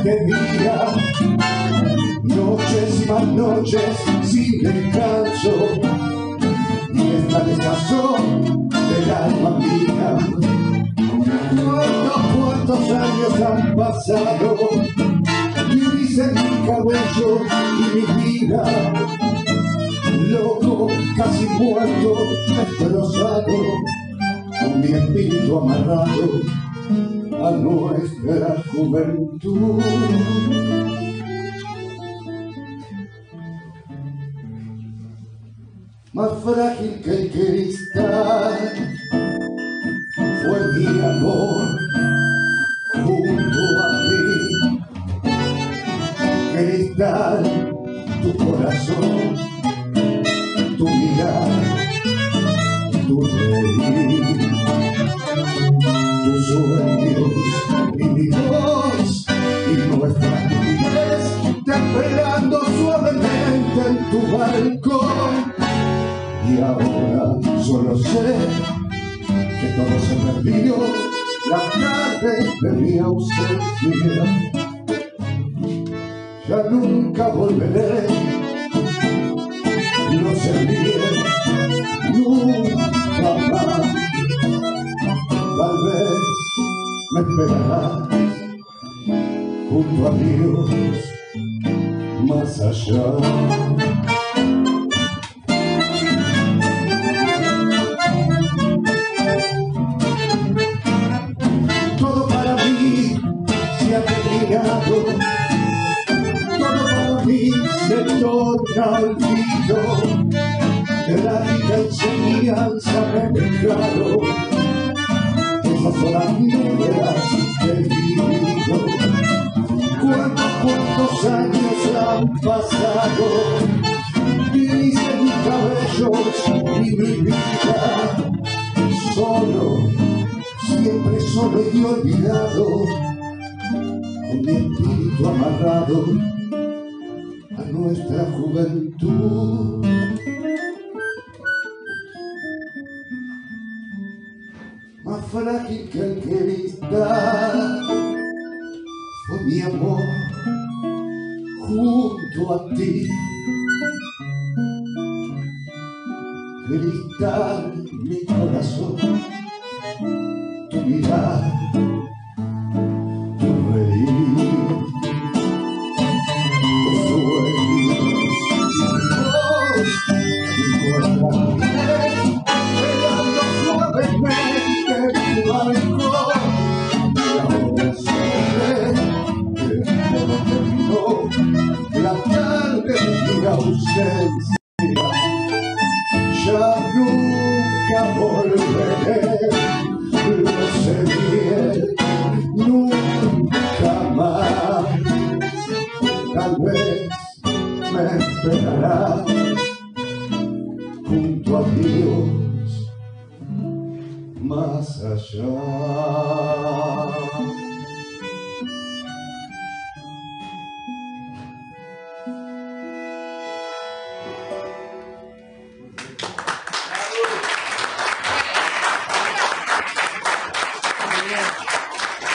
que mira, noches y más noches sin descanso, y esta desazón del alma mía. ¿Cuántos años han pasado? Vivís en mi cabello y mi vida, loco, casi muerto, destrozado, con mi espíritu amarrado a nuestra juventud. Más frágil que el cristal fue mi amor junto a ti. Cristal, tu corazón, tu mirar, tu reír, tus sueños y mi voz y nuestras vidas te esperando suavemente en tu balcón. Y ahora solo sé que todo se perdió, la tarde de mi ausencia. Ya nunca volveré, no sé bien, nunca más. Tal vez me esperarás junto a Dios más allá. Todo para mí se ha terminado, todo para mí se torna olvido, de la rica enseñanza me he dejado. Esas horas negras que he vivido, cuántos años han pasado, vivís en mis cabellos y mi vida, solo, siempre solo y olvidado, con mi espíritu amarrado a nuestra juventud. Más frágil que el cristal fue mi amor junto a ti. Cristal, mi corazón, tu mirar, tu reír, tus sueños y mi voz y nuestra piel, velando suavemente en tu balcón. Y ahora sé que todo terminó, la tarde de mi ausencia. Ya nunca volveré, lo sé bien, nunca más. Tal vez me esperarás junto a Dios más allá.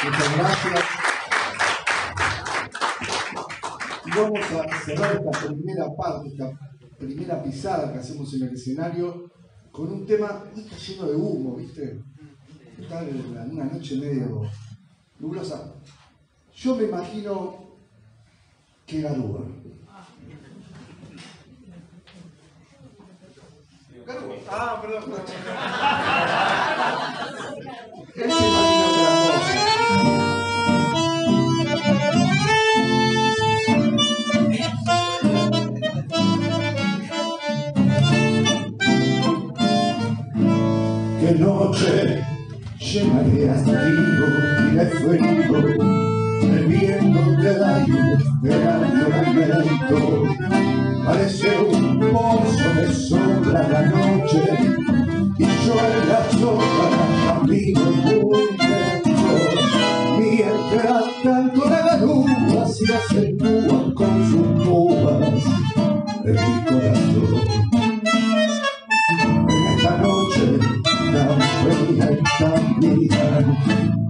Muchas gracias. Y vamos a cerrar esta primera parte, esta primera pisada que hacemos en el escenario con un tema que está lleno de humo, ¿viste? Está en una noche medio nublosa. Yo me imagino que Garúa. Garúa. Ah, perdón. Él se imagina otra cosa. Qué noche llena de hastío y de frío, bebiendo del aire del lamento. Parece un pozo de sombra la noche, y yo en la sombra camino muy lento, mientras tanto la Garúa se acentúa con sus púas en mi corazón. En esta noche tan fría y tan vida,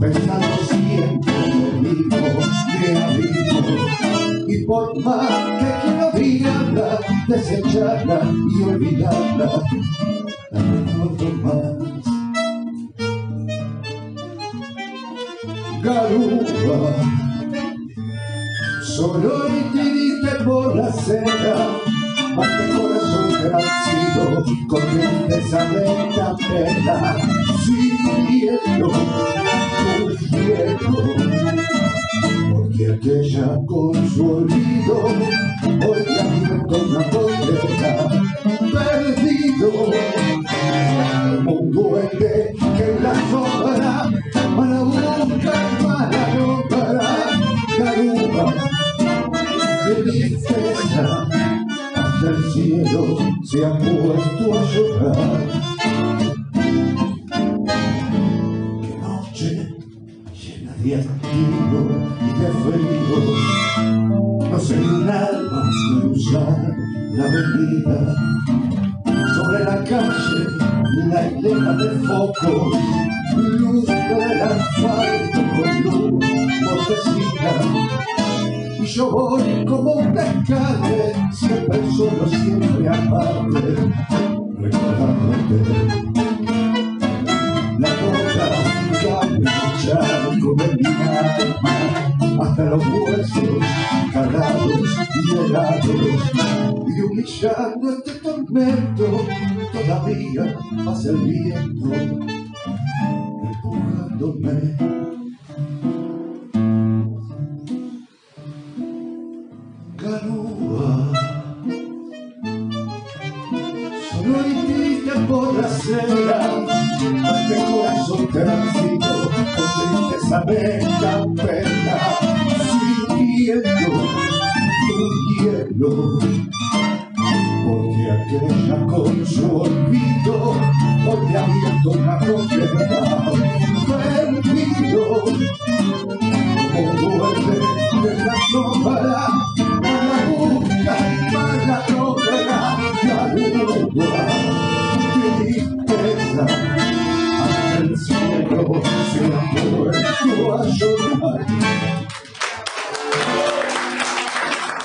pensando siempre lo mismo, que abismo desecharla y olvidarla, la recuerdo más. Garúa, solo y triste por la acera, más que corazón gracido, con tristeza de esta pena, sintiendo un cielo, porque aquella con su olvido, hoy la vive con una condena, perdido, como un duende que en la sombra, para buscar, para nombrar, Garúa, de tristeza, hasta el cielo se ha puesto a llorar. Qué noche llena de hastío y de frío, no sé ni un alma cruzar la avenida, sobre la calle una hilera de focos, luz del asfalto con luz mortecina, y yo voy como un descargue, siempre solo, siempre aparte, recordándote la gota de charco de mi alma, hasta los huesos calados y helados, y humillando este tormento, todavía pasa el viento, empujándome. Garúa, solo y triste por la acera, este corazón transido, con tristeza de esta pena, sintiendo un hielo, porque aquella con su olvido, hoy le ha abierto una condena, perdido, como un duende de la sombra, para buscar, para lograr, Garúa, tristeza, hasta el cielo se ha puesto a llorar.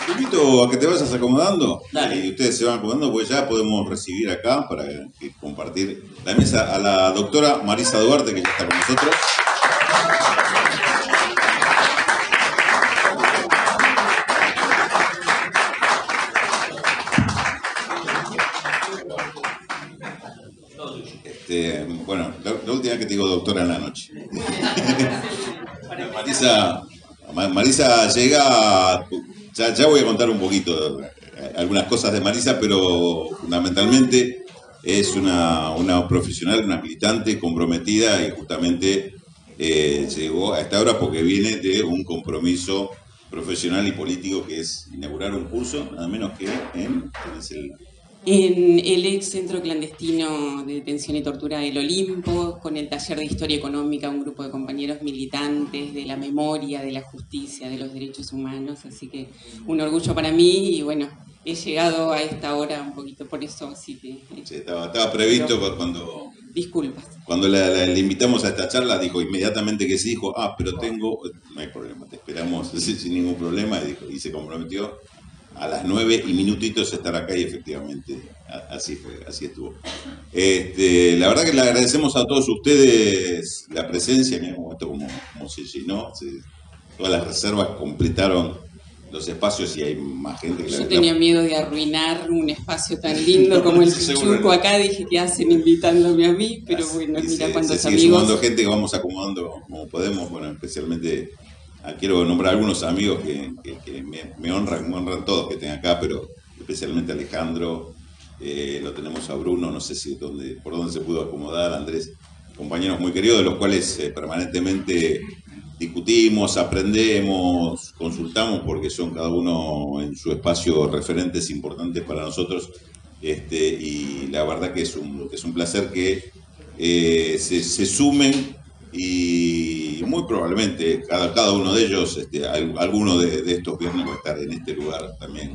Te invito a que te vayas acomodando. Dale. Y ustedes se van acomodando, pues ya podemos recibir acá para compartir la mesa a la doctora Marisa Duarte, que ya está con nosotros. Bueno, la última vez que te digo doctora en la noche. Marisa llega, ya voy a contar un poquito algunas cosas de Marisa, pero fundamentalmente es una profesional, una militante comprometida, y justamente llegó a esta hora porque viene de un compromiso profesional y político, que es inaugurar un curso, nada menos que en el ex centro clandestino de detención y tortura del Olimpo, con el taller de historia económica, un grupo de compañeros militantes de la memoria, de la justicia, de los derechos humanos, así que un orgullo para mí, y bueno, he llegado a esta hora un poquito por eso, así que... Sí, estaba previsto, pero disculpas. Cuando le invitamos a esta charla, dijo inmediatamente que sí, dijo, pero tengo, no hay problema, te esperamos sin ningún problema, y se comprometió a las 9 y minutitos estar acá, y efectivamente así fue, así estuvo. La verdad que le agradecemos a todos ustedes la presencia, mirá cómo esto como se llenó, todas las reservas completaron los espacios y hay más gente que Yo tenía miedo de arruinar un espacio tan lindo como el Pichuco acá, dije, ¿qué hacen invitándome a mí? Pero bueno, mira cuántos amigos. Sigue sumando gente que vamos acomodando como podemos, bueno, especialmente... Quiero nombrar algunos amigos que me honran todos que estén acá, pero especialmente Alejandro, lo tenemos a Bruno, no sé si por dónde se pudo acomodar, Andrés, compañeros muy queridos, de los cuales permanentemente discutimos, aprendemos, consultamos, porque son cada uno en su espacio referentes importantes para nosotros, y la verdad que es un placer que se sumen. Y muy probablemente cada uno de ellos, alguno de estos viernes va a estar en este lugar también,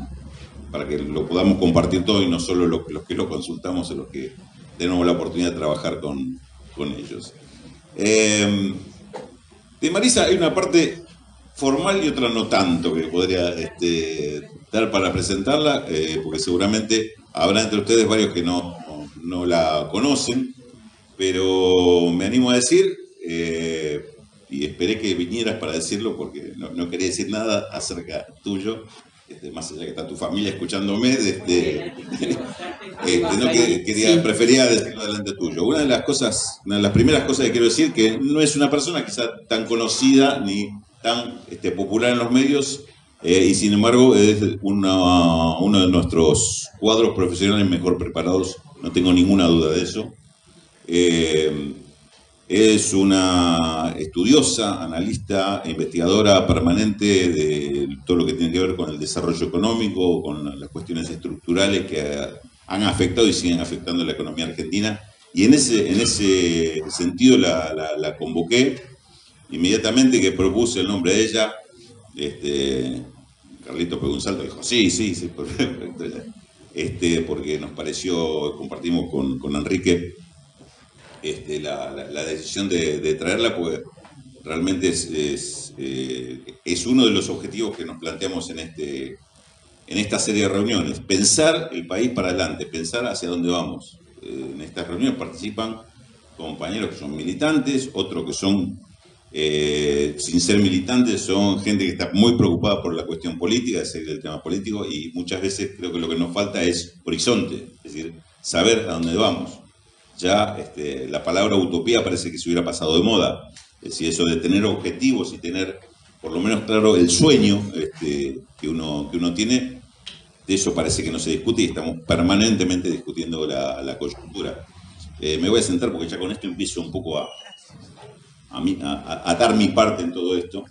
para que lo podamos compartir todo, y no solo los que lo consultamos, sino los que tenemos la oportunidad de trabajar con ellos. De Marisa hay una parte formal y otra no tanto, que podría dar para presentarla, porque seguramente habrá entre ustedes varios que no la conocen, pero me animo a decir, y esperé que vinieras para decirlo, porque no quería decir nada acerca tuyo, más allá que está tu familia escuchándome, prefería decirlo delante tuyo. Una de las primeras cosas que quiero decir, que no es una persona quizá tan conocida ni tan popular en los medios, y sin embargo es uno de nuestros cuadros profesionales mejor preparados, no tengo ninguna duda de eso. Es una estudiosa, analista e investigadora permanente de todo lo que tiene que ver con el desarrollo económico, con las cuestiones estructurales que han afectado y siguen afectando la economía argentina. Y en ese sentido la convoqué inmediatamente que propuse el nombre de ella. Carlito pegó un salto y dijo, sí, perfecto. Porque nos pareció, compartimos con Enrique, la decisión de traerla, porque realmente es uno de los objetivos que nos planteamos en esta serie de reuniones. Pensar el país para adelante, pensar hacia dónde vamos. En estas reuniones participan compañeros que son militantes, otros que son, sin ser militantes, son gente que está muy preocupada por la cuestión política, de seguir el tema político, y muchas veces creo que lo que nos falta es horizonte, es decir, saber a dónde vamos. Ya la palabra utopía parece que se hubiera pasado de moda. Es decir, eso de tener objetivos y tener por lo menos claro el sueño que uno tiene, de eso parece que no se discute y estamos permanentemente discutiendo la coyuntura. Me voy a sentar porque ya con esto empiezo un poco a dar mi parte en todo esto.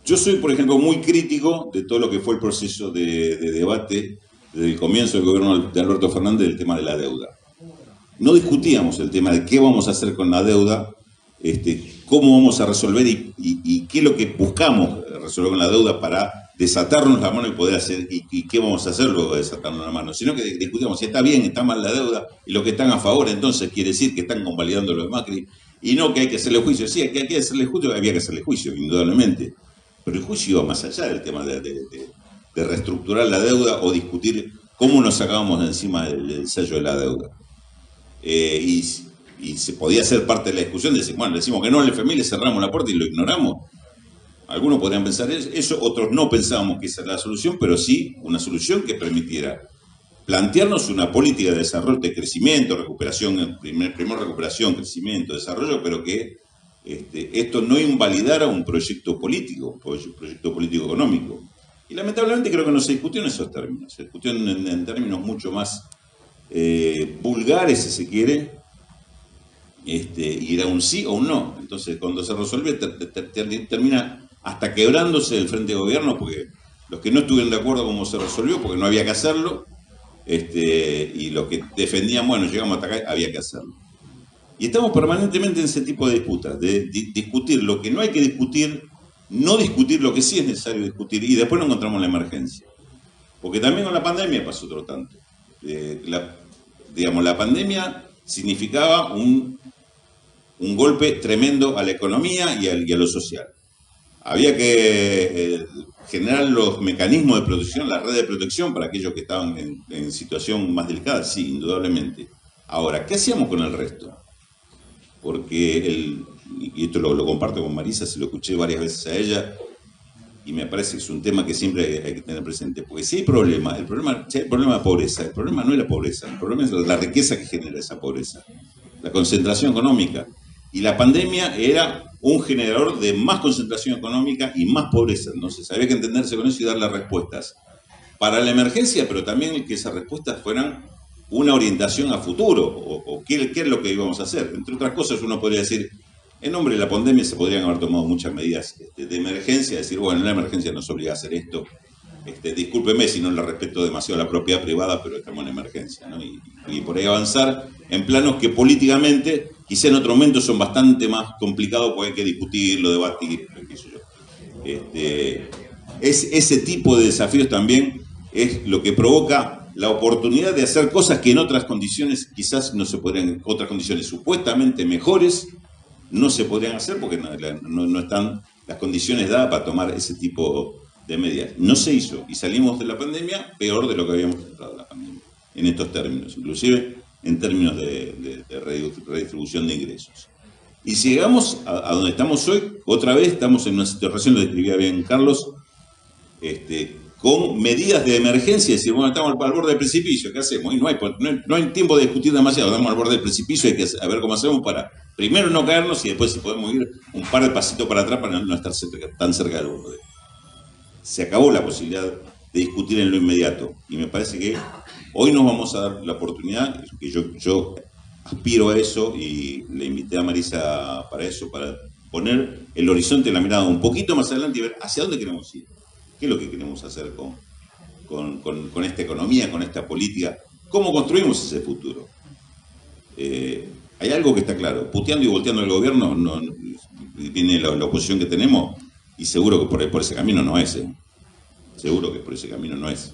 Yo soy, por ejemplo, muy crítico de todo lo que fue el proceso de debate desde el comienzo del gobierno de Alberto Fernández del tema de la deuda. No discutíamos el tema de qué vamos a hacer con la deuda, cómo vamos a resolver y qué es lo que buscamos resolver con la deuda para desatarnos la mano y poder hacer, y qué vamos a hacer luego de desatarnos la mano, sino que discutíamos si está bien, está mal la deuda, y los que están a favor entonces quiere decir que están convalidando lo de Macri, y no que hay que hacerle juicio. Sí, que hay que hacerle juicio, había que hacerle juicio, indudablemente, pero el juicio iba más allá del tema de reestructurar la deuda o discutir cómo nos sacábamos de encima el sello de la deuda. Y se podía hacer parte de la discusión, de decir, bueno, decimos que no al FMI, le cerramos la puerta y lo ignoramos. Algunos podrían pensar eso, otros no pensábamos que esa era la solución, pero sí una solución que permitiera plantearnos una política de desarrollo, de crecimiento, recuperación, primero recuperación, crecimiento, desarrollo, pero que esto no invalidara un proyecto político económico. Y lamentablemente creo que no se discutió en esos términos, se discutió en términos mucho más vulgares, si se quiere, y era un sí o un no. Entonces, cuando se resuelve, termina hasta quebrándose el frente de gobierno, porque los que no estuvieron de acuerdo con cómo se resolvió, porque no había que hacerlo, y los que defendían, bueno, llegamos hasta acá, había que hacerlo. Y estamos permanentemente en ese tipo de disputas, de discutir lo que no hay que discutir, no discutir lo que sí es necesario discutir, y después nos encontramos la emergencia. Porque también con la pandemia pasó otro tanto. La pandemia significaba un golpe tremendo a la economía y a lo social. Había que generar los mecanismos de protección, la red de protección para aquellos que estaban en situación más delicada, sí, indudablemente. Ahora, ¿qué hacíamos con el resto? Porque, y esto lo comparto con Marisa, se lo escuché varias veces a ella, y me parece que es un tema que siempre hay que tener presente. Porque si hay problema, si hay problema de pobreza, el problema no es la pobreza, el problema es la riqueza que genera esa pobreza, la concentración económica. Y la pandemia era un generador de más concentración económica y más pobreza. Entonces había que entenderse con eso y darle respuestas para la emergencia, pero también que esas respuestas fueran una orientación a futuro, o qué es lo que íbamos a hacer. Entre otras cosas, uno podría decir, en nombre de la pandemia se podrían haber tomado muchas medidas de emergencia, decir, bueno, la emergencia nos obliga a hacer esto. Discúlpeme si no le respeto demasiado a la propiedad privada, pero estamos en emergencia, ¿no? Y por ahí avanzar en planos que políticamente, quizá en otro momento, son bastante más complicados porque hay que discutirlo, debatir, qué sé yo. Ese tipo de desafíos también es lo que provoca la oportunidad de hacer cosas que en otras condiciones quizás no se podrían, otras condiciones supuestamente mejores, no se podrían hacer porque no están las condiciones dadas para tomar ese tipo de medidas. No se hizo y salimos de la pandemia peor de lo que habíamos entrado la pandemia, en estos términos, inclusive en términos de redistribución de ingresos. Y si llegamos a donde estamos hoy, otra vez estamos en una situación, lo describía bien Carlos, con medidas de emergencia, es decir, bueno, estamos al borde del precipicio, ¿qué hacemos? Y no hay tiempo de discutir demasiado, estamos al borde del precipicio, hay que ver cómo hacemos para primero no caernos y después si podemos ir un par de pasitos para atrás para no estar tan cerca del borde. Se acabó la posibilidad de discutir en lo inmediato y me parece que hoy nos vamos a dar la oportunidad, que yo aspiro a eso y le invité a Marisa para eso, para poner el horizonte, la mirada un poquito más adelante y ver hacia dónde queremos ir. ¿Qué es lo que queremos hacer con esta economía, con esta política? ¿Cómo construimos ese futuro? Hay algo que está claro. Puteando y volteando el gobierno, viene la oposición que tenemos y seguro que por ese camino no es. Seguro que por ese camino no es.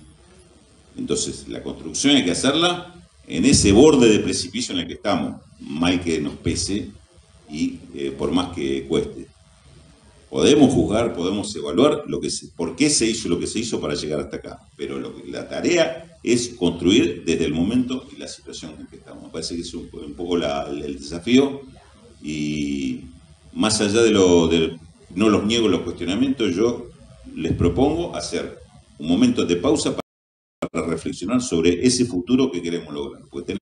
Entonces, la construcción hay que hacerla en ese borde de precipicio en el que estamos, mal que nos pese y por más que cueste. Podemos juzgar, podemos evaluar por qué se hizo lo que se hizo para llegar hasta acá, pero la tarea es construir desde el momento y la situación en que estamos. Me parece que es un poco el desafío y más allá no los niego los cuestionamientos, yo les propongo hacer un momento de pausa para reflexionar sobre ese futuro que queremos lograr, porque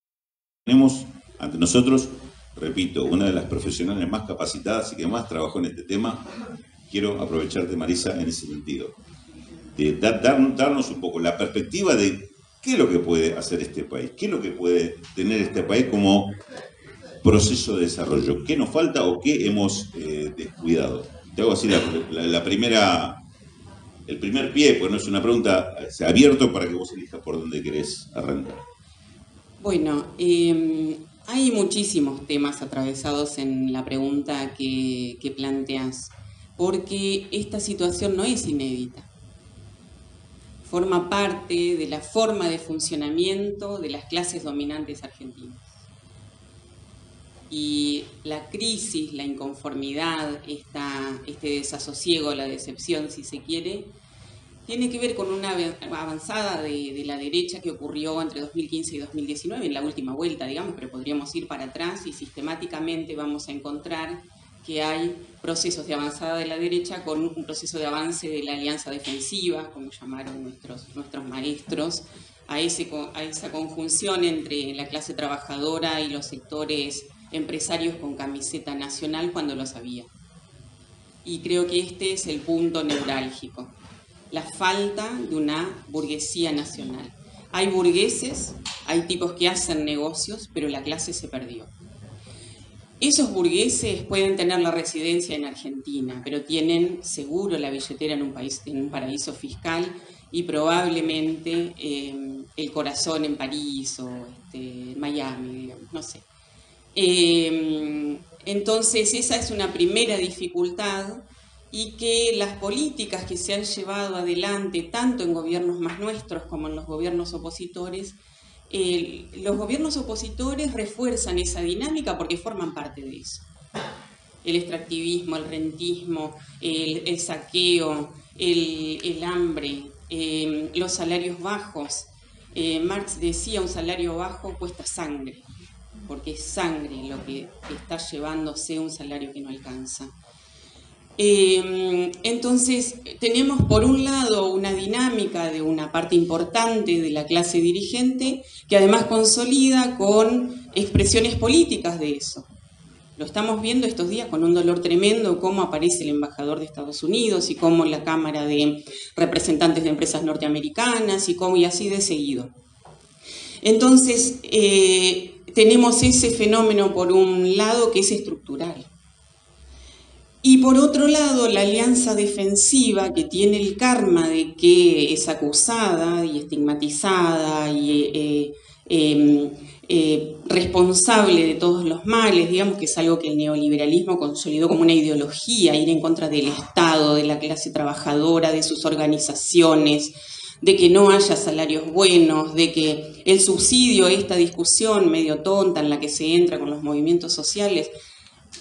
tenemos ante nosotros, repito, una de las profesionales más capacitadas y que más trabajó en este tema. Quiero aprovecharte, Marisa, en ese sentido, de darnos un poco la perspectiva de qué es lo que puede hacer este país, qué es lo que puede tener este país como proceso de desarrollo, qué nos falta o qué hemos descuidado. Te hago así el primer pie, pues no es una pregunta, se ha abierto para que vos elijas por dónde querés arrancar. Bueno, hay muchísimos temas atravesados en la pregunta que planteas, porque esta situación no es inédita. Forma parte de la forma de funcionamiento de las clases dominantes argentinas. Y la crisis, la inconformidad, este desasosiego, la decepción, si se quiere, tiene que ver con una avanzada de la derecha que ocurrió entre 2015 y 2019, en la última vuelta, digamos, pero podríamos ir para atrás y sistemáticamente vamos a encontrar que hay procesos de avanzada de la derecha con un proceso de avance de la alianza defensiva, como llamaron nuestros maestros, a esa conjunción entre la clase trabajadora y los sectores empresarios con camiseta nacional cuando los había. Y creo que este es el punto neurálgico. La falta de una burguesía nacional. Hay burgueses, hay tipos que hacen negocios, pero la clase se perdió. Esos burgueses pueden tener la residencia en Argentina, pero tienen seguro la billetera en un paraíso fiscal y probablemente el corazón en París o Miami, digamos, no sé. Entonces esa es una primera dificultad, y que las políticas que se han llevado adelante, tanto en gobiernos más nuestros como en los gobiernos opositores refuerzan esa dinámica porque forman parte de eso. El extractivismo, el rentismo, el saqueo, el hambre, los salarios bajos. Marx decía, un salario bajo cuesta sangre, porque es sangre lo que está llevándose un salario que no alcanza. Entonces tenemos por un lado una dinámica de una parte importante de la clase dirigente que además consolida con expresiones políticas de eso. Lo estamos viendo estos días con un dolor tremendo, cómo aparece el embajador de Estados Unidos y cómo la Cámara de Representantes de Empresas Norteamericanas y así de seguido. Entonces tenemos ese fenómeno por un lado que es estructural. Y por otro lado, la alianza defensiva, que tiene el karma de que es acusada y estigmatizada y responsable de todos los males, digamos que es algo que el neoliberalismo consolidó como una ideología, ir en contra del Estado, de la clase trabajadora, de sus organizaciones, de que no haya salarios buenos, de que el subsidio, esta discusión medio tonta en la que se entra con los movimientos sociales,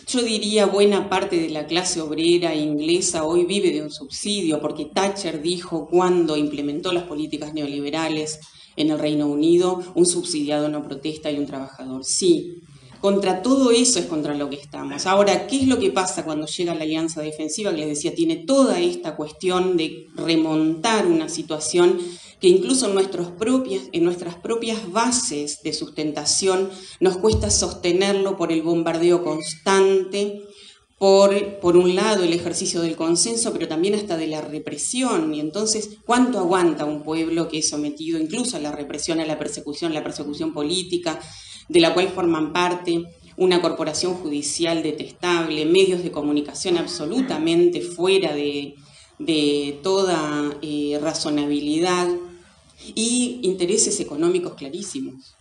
yo diría buena parte de la clase obrera inglesa hoy vive de un subsidio, porque Thatcher dijo cuando implementó las políticas neoliberales en el Reino Unido, un subsidiado no protesta y un trabajador sí. Contra todo eso es contra lo que estamos. Ahora, ¿qué es lo que pasa cuando llega la alianza defensiva? Que les decía, tiene toda esta cuestión de remontar una situación que incluso en nuestras propias bases de sustentación nos cuesta sostenerlo por el bombardeo constante, por un lado el ejercicio del consenso, pero también hasta de la represión. Y entonces, ¿cuánto aguanta un pueblo que es sometido incluso a la represión, a la persecución política, de la cual forman parte una corporación judicial detestable, medios de comunicación absolutamente fuera de toda razonabilidad y intereses económicos clarísimos?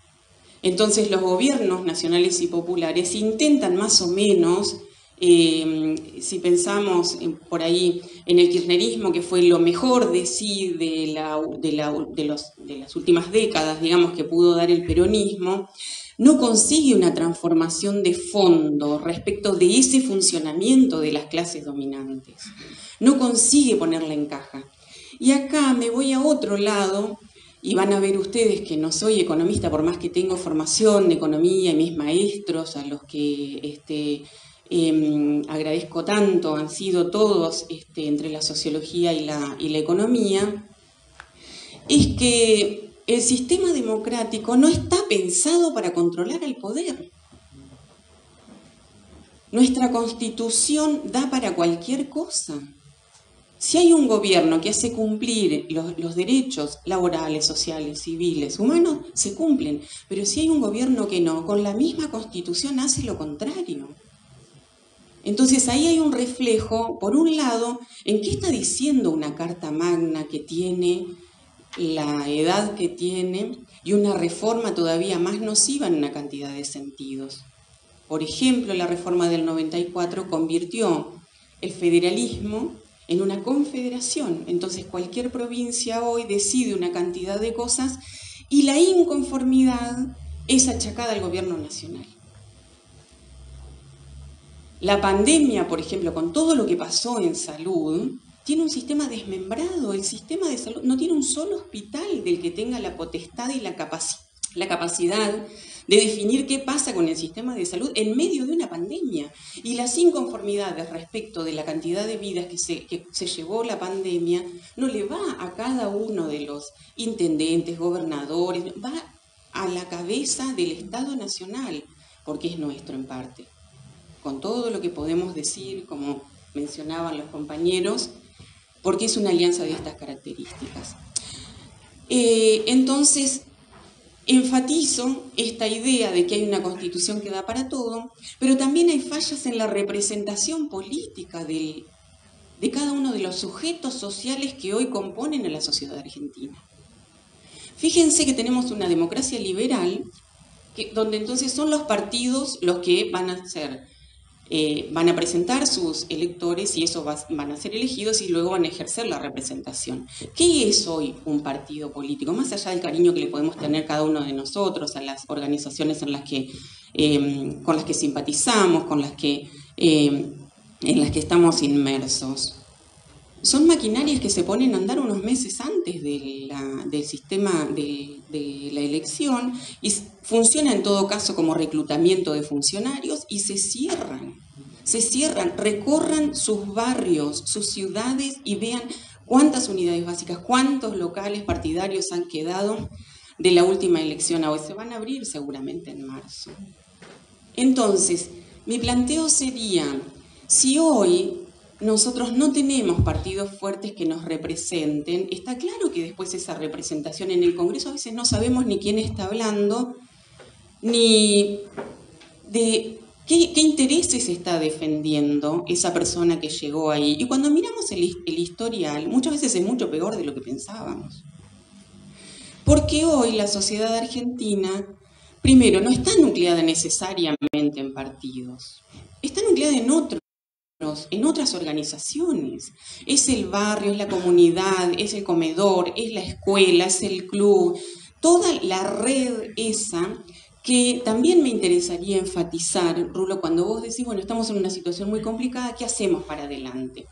Entonces los gobiernos nacionales y populares intentan más o menos, si pensamos por ahí en el kirchnerismo, que fue lo mejor de sí de las últimas décadas, digamos, que pudo dar el peronismo, no consigue una transformación de fondo respecto de ese funcionamiento de las clases dominantes. No consigue ponerla en caja. Y acá me voy a otro lado, y van a ver ustedes que no soy economista, por más que tengo formación de economía y mis maestros, a los que agradezco tanto, han sido todos entre la sociología y la economía, es que el sistema democrático no está pensado para controlar al poder. Nuestra Constitución da para cualquier cosa. Si hay un gobierno que hace cumplir los derechos laborales, sociales, civiles, humanos, se cumplen. Pero si hay un gobierno que no, con la misma Constitución hace lo contrario. Entonces ahí hay un reflejo, por un lado, en qué está diciendo una Carta Magna que tiene la edad que tiene y una reforma todavía más nociva en una cantidad de sentidos. Por ejemplo, la reforma del 94 convirtió el federalismo en una confederación. Entonces cualquier provincia hoy decide una cantidad de cosas y la inconformidad es achacada al gobierno nacional. La pandemia, por ejemplo, con todo lo que pasó en salud, tiene un sistema desmembrado. El sistema de salud no tiene un solo hospital del que tenga la potestad y la capacidad de definir qué pasa con el sistema de salud en medio de una pandemia. Y las inconformidades respecto de la cantidad de vidas que se llevó la pandemia no le va a cada uno de los intendentes, gobernadores, va a la cabeza del Estado Nacional, porque es nuestro en parte. Con todo lo que podemos decir, como mencionaban los compañeros, porque es una alianza de estas características. Entonces, enfatizo esta idea de que hay una Constitución que da para todo, pero también hay fallas en la representación política de cada uno de los sujetos sociales que hoy componen a la sociedad argentina. Fíjense que tenemos una democracia liberal, donde entonces son los partidos los que van a presentar sus electores y eso van a ser elegidos y luego van a ejercer la representación. ¿Qué es hoy un partido político? Más allá del cariño que le podemos tener cada uno de nosotros a las organizaciones con las que simpatizamos, en las que estamos inmersos. Son maquinarias que se ponen a andar unos meses antes del sistema de la elección y funciona en todo caso como reclutamiento de funcionarios y se cierran, recorran sus barrios, sus ciudades y vean cuántas unidades básicas, cuántos locales partidarios han quedado de la última elección a hoy. Se van a abrir seguramente en marzo. Entonces, mi planteo sería, si hoy nosotros no tenemos partidos fuertes que nos representen, está claro que después esa representación en el Congreso a veces no sabemos ni quién está hablando, ni de qué intereses está defendiendo esa persona que llegó ahí. Y cuando miramos el historial, muchas veces es mucho peor de lo que pensábamos. Porque hoy la sociedad argentina, primero, no está nucleada necesariamente en partidos, está nucleada en otras organizaciones. Es el barrio, es la comunidad, es el comedor, es la escuela, es el club. Toda la red esa que también me interesaría enfatizar, Rulo, cuando vos decís, bueno, estamos en una situación muy complicada, ¿qué hacemos para adelante?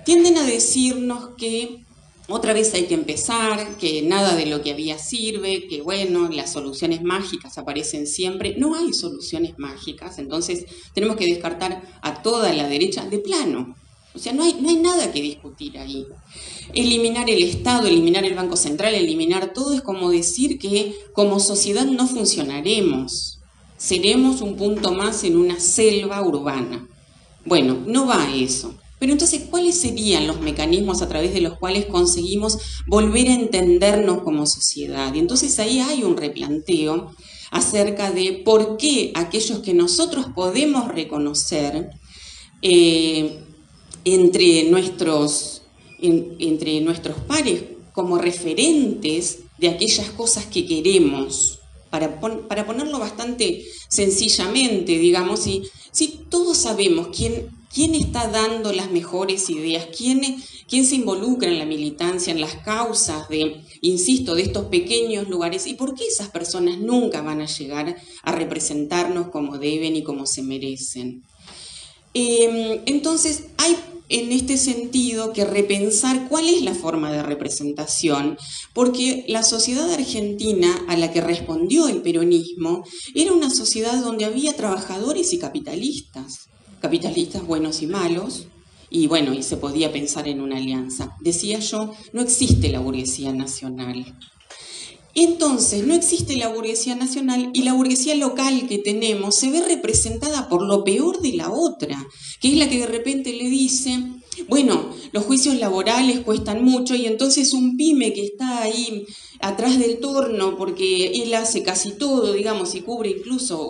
Tienden a decirnos que otra vez hay que empezar, que nada de lo que había sirve, que bueno, las soluciones mágicas aparecen siempre. No hay soluciones mágicas, entonces tenemos que descartar a toda la derecha de plano. O sea, no hay nada que discutir ahí. Eliminar el Estado, eliminar el Banco Central, eliminar todo es como decir que como sociedad no funcionaremos. Seremos un punto más en una selva urbana. Bueno, no va a eso. Pero entonces, ¿cuáles serían los mecanismos a través de los cuales conseguimos volver a entendernos como sociedad? Y entonces ahí hay un replanteo acerca de por qué aquellos que nosotros podemos reconocer entre nuestros pares como referentes de aquellas cosas que queremos, para ponerlo bastante sencillamente, digamos, si todos sabemos quién está dando las mejores ideas, quién se involucra en la militancia, en las causas de estos pequeños lugares, y por qué esas personas nunca van a llegar a representarnos como deben y como se merecen. Entonces, hay en este sentido que repensar cuál es la forma de representación, porque la sociedad argentina a la que respondió el peronismo era una sociedad donde había trabajadores y capitalistas buenos y malos, y bueno, y se podía pensar en una alianza. Decía yo, no existe la burguesía nacional. Entonces, no existe la burguesía nacional y la burguesía local que tenemos se ve representada por lo peor de la otra, que es la que de repente le dice, bueno, los juicios laborales cuestan mucho y entonces un pyme que está ahí atrás del torno porque él hace casi todo, digamos, y cubre incluso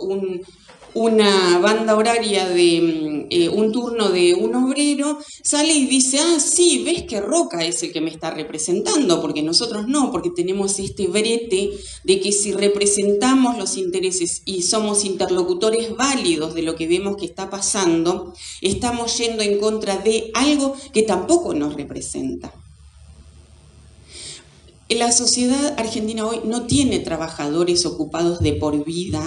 una banda horaria de un turno de un obrero, sale y dice, ah, sí, ves que Roca es el que me está representando, porque nosotros no, porque tenemos este brete de que si representamos los intereses y somos interlocutores válidos de lo que vemos que está pasando, estamos yendo en contra de algo que tampoco nos representa. La sociedad argentina hoy no tiene trabajadores ocupados de por vida,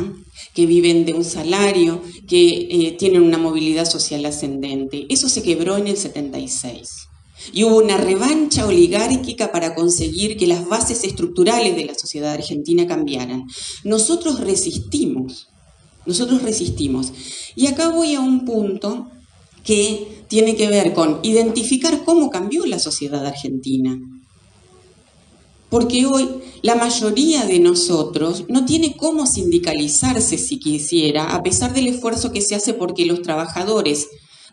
que viven de un salario, que tienen una movilidad social ascendente. Eso se quebró en el 76. Y hubo una revancha oligárquica para conseguir que las bases estructurales de la sociedad argentina cambiaran. Nosotros resistimos. Y acá voy a un punto que tiene que ver con identificar cómo cambió la sociedad argentina. Porque hoy la mayoría de nosotros no tiene cómo sindicalizarse si quisiera, a pesar del esfuerzo que se hace porque los trabajadores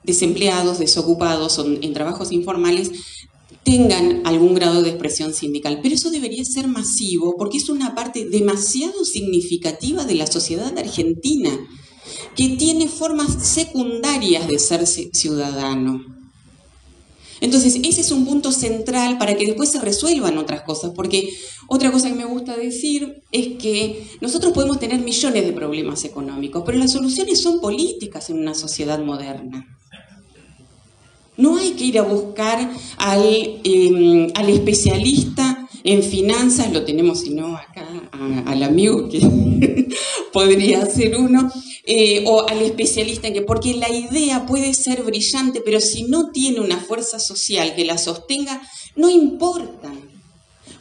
desempleados, desocupados o en trabajos informales tengan algún grado de expresión sindical. Pero eso debería ser masivo porque es una parte demasiado significativa de la sociedad argentina que tiene formas secundarias de ser ciudadano. Entonces, ese es un punto central para que después se resuelvan otras cosas, porque otra cosa que me gusta decir es que nosotros podemos tener millones de problemas económicos, pero las soluciones son políticas en una sociedad moderna. No hay que ir a buscar al especialista en finanzas, lo tenemos si no acá al amigo que podría ser uno, o al especialista en que, porque la idea puede ser brillante, pero si no tiene una fuerza social que la sostenga, no importa.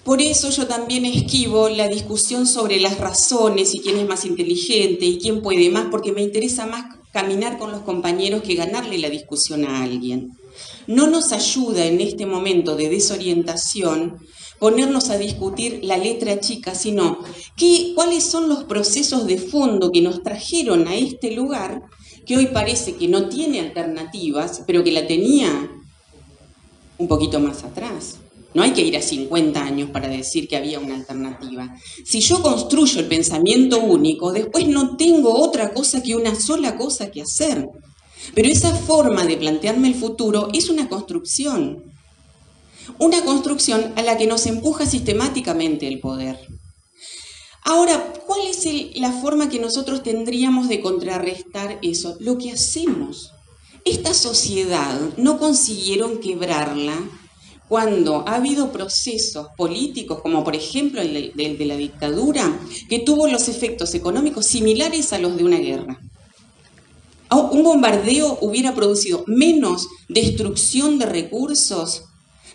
Por eso yo también esquivo la discusión sobre las razones y quién es más inteligente y quién puede más, porque me interesa más caminar con los compañeros que ganarle la discusión a alguien. No nos ayuda en este momento de desorientación ponernos a discutir la letra chica, sino cuáles son los procesos de fondo que nos trajeron a este lugar, que hoy parece que no tiene alternativas, pero que la tenía un poquito más atrás. No hay que ir a 50 años para decir que había una alternativa. Si yo construyo el pensamiento único, después no tengo otra cosa que una sola cosa que hacer. Pero esa forma de plantearme el futuro es una construcción a la que nos empuja sistemáticamente el poder. Ahora, ¿cuál es la forma que nosotros tendríamos de contrarrestar eso? Lo que hacemos. Esta sociedad no consiguieron quebrarla cuando ha habido procesos políticos, como por ejemplo el de la dictadura, que tuvo los efectos económicos similares a los de una guerra. Un bombardeo hubiera producido menos destrucción de recursos,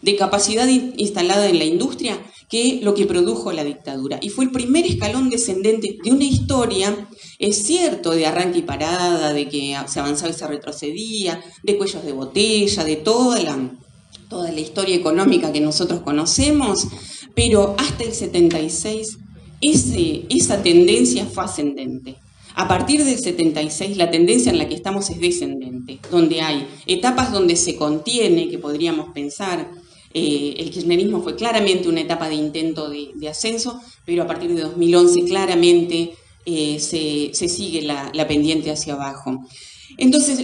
de capacidad instalada en la industria, que lo que produjo la dictadura. Y fue el primer escalón descendente de una historia, es cierto, de arranque y parada, de que se avanzaba y se retrocedía, de cuellos de botella, de toda la historia económica que nosotros conocemos, pero hasta el 76 esa tendencia fue ascendente. A partir del 76 la tendencia en la que estamos es descendente, donde hay etapas donde se contiene, que podríamos pensar, el kirchnerismo fue claramente una etapa de intento de ascenso, pero a partir de 2011 claramente se sigue la pendiente hacia abajo. Entonces,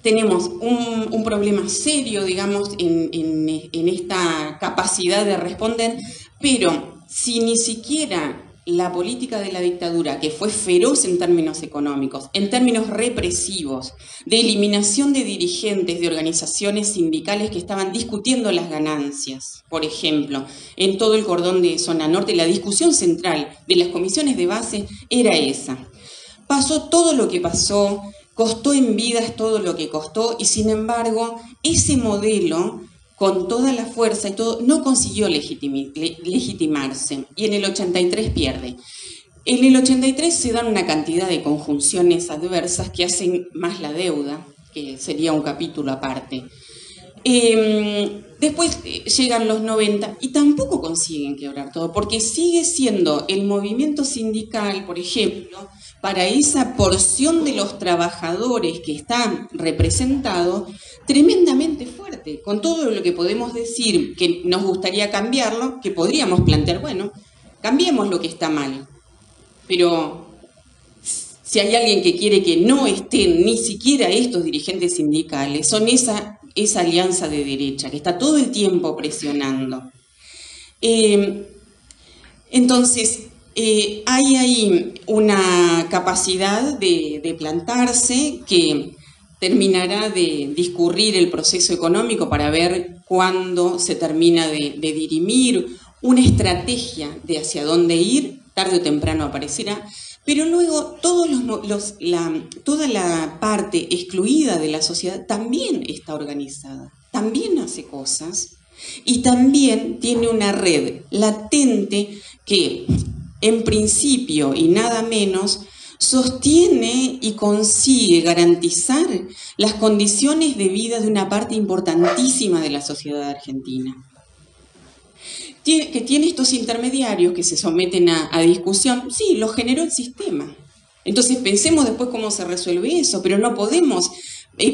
tenemos un problema serio, digamos, en esta capacidad de responder, pero si ni siquiera la política de la dictadura, que fue feroz en términos económicos, en términos represivos, de eliminación de dirigentes de organizaciones sindicales que estaban discutiendo las ganancias, por ejemplo, en todo el cordón de zona norte, la discusión central de las comisiones de base era esa. Pasó todo lo que pasó, costó en vidas todo lo que costó, y sin embargo, ese modelo, con toda la fuerza y todo, no consiguió legitimarse, y en el 83 pierde. En el 83 se dan una cantidad de conjunciones adversas que hacen más la deuda, que sería un capítulo aparte. Después llegan los 90 y tampoco consiguen quebrar todo, porque sigue siendo el movimiento sindical, por ejemplo, para esa porción de los trabajadores que están representados, tremendamente fuerte, con todo lo que podemos decir que nos gustaría cambiarlo, que podríamos plantear, bueno, cambiemos lo que está mal, pero si hay alguien que quiere que no estén ni siquiera estos dirigentes sindicales, son esa alianza de derecha que está todo el tiempo presionando. Entonces, hay ahí una capacidad de plantarse que terminará de discurrir el proceso económico para ver cuándo se termina de dirimir una estrategia de hacia dónde ir, tarde o temprano aparecerá, pero luego toda la parte excluida de la sociedad también está organizada, también hace cosas y también tiene una red latente que, en principio y nada menos, sostiene y consigue garantizar las condiciones de vida de una parte importantísima de la sociedad argentina. Que tiene estos intermediarios que se someten a discusión, sí, lo generó el sistema. Entonces pensemos después cómo se resuelve eso, pero no podemos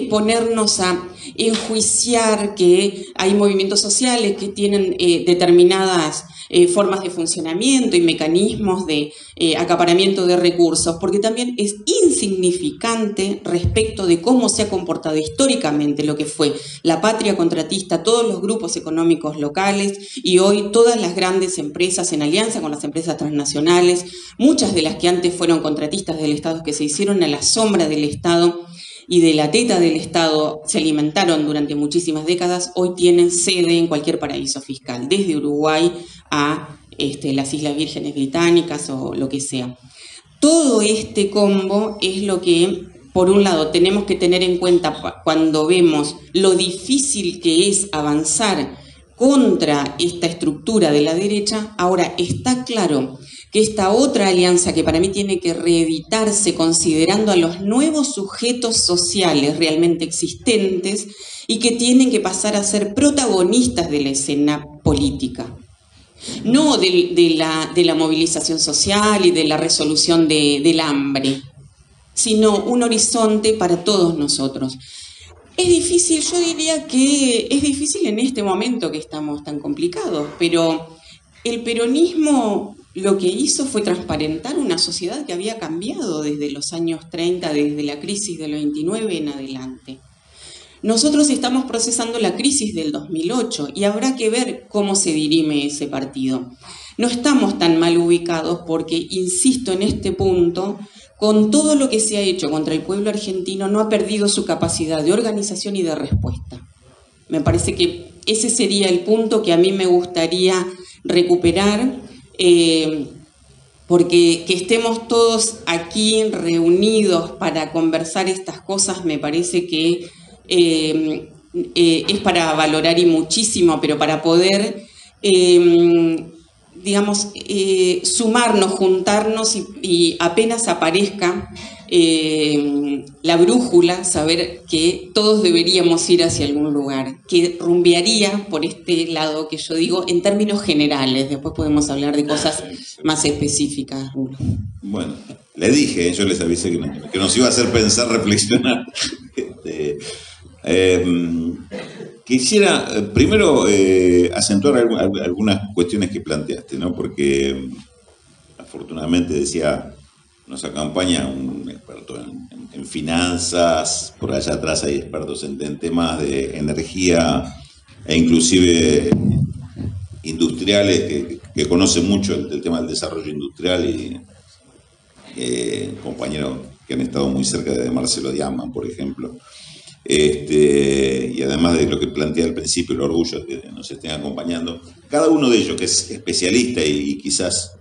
ponernos a enjuiciar que hay movimientos sociales que tienen determinadas formas de funcionamiento y mecanismos de acaparamiento de recursos, porque también es insignificante respecto de cómo se ha comportado históricamente lo que fue la patria contratista, todos los grupos económicos locales y hoy todas las grandes empresas en alianza con las empresas transnacionales, muchas de las que antes fueron contratistas del Estado, que se hicieron a la sombra del Estado y de la teta del Estado, se alimentaron durante muchísimas décadas, hoy tienen sede en cualquier paraíso fiscal, desde Uruguay a las Islas Vírgenes Británicas o lo que sea. Todo este combo es lo que, por un lado, tenemos que tener en cuenta cuando vemos lo difícil que es avanzar contra esta estructura de la derecha. Ahora, está claro que esta otra alianza que para mí tiene que reeditarse considerando a los nuevos sujetos sociales realmente existentes y que tienen que pasar a ser protagonistas de la escena política. No de la movilización social y de la resolución del hambre, sino un horizonte para todos nosotros. Es difícil, yo diría que es difícil en este momento que estamos tan complicados, pero el peronismo lo que hizo fue transparentar una sociedad que había cambiado desde los años 30, desde la crisis del 29 en adelante. Nosotros estamos procesando la crisis del 2008 y habrá que ver cómo se dirime ese partido. No estamos tan mal ubicados porque, insisto en este punto, con todo lo que se ha hecho contra el pueblo argentino no ha perdido su capacidad de organización y de respuesta. Me parece que ese sería el punto que a mí me gustaría recuperar, porque que estemos todos aquí reunidos para conversar estas cosas me parece que es para valorar y muchísimo, pero para poder, digamos, sumarnos, juntarnos y apenas aparezca la brújula, saber que todos deberíamos ir hacia algún lugar, que rumbearía por este lado que yo digo en términos generales. Después podemos hablar de cosas más específicas. Bueno, le dije, yo les avisé que nos iba a hacer pensar, reflexionar. Quisiera primero acentuar algunas cuestiones que planteaste, ¿no? Porque afortunadamente decía, nos acompaña un experto en finanzas, por allá atrás hay expertos en temas de energía e inclusive industriales que conocen mucho el tema del desarrollo industrial y compañeros que han estado muy cerca de Marcelo Diamant, por ejemplo. Y además de lo que planteé al principio, el orgullo de que nos estén acompañando, cada uno de ellos que es especialista y quizás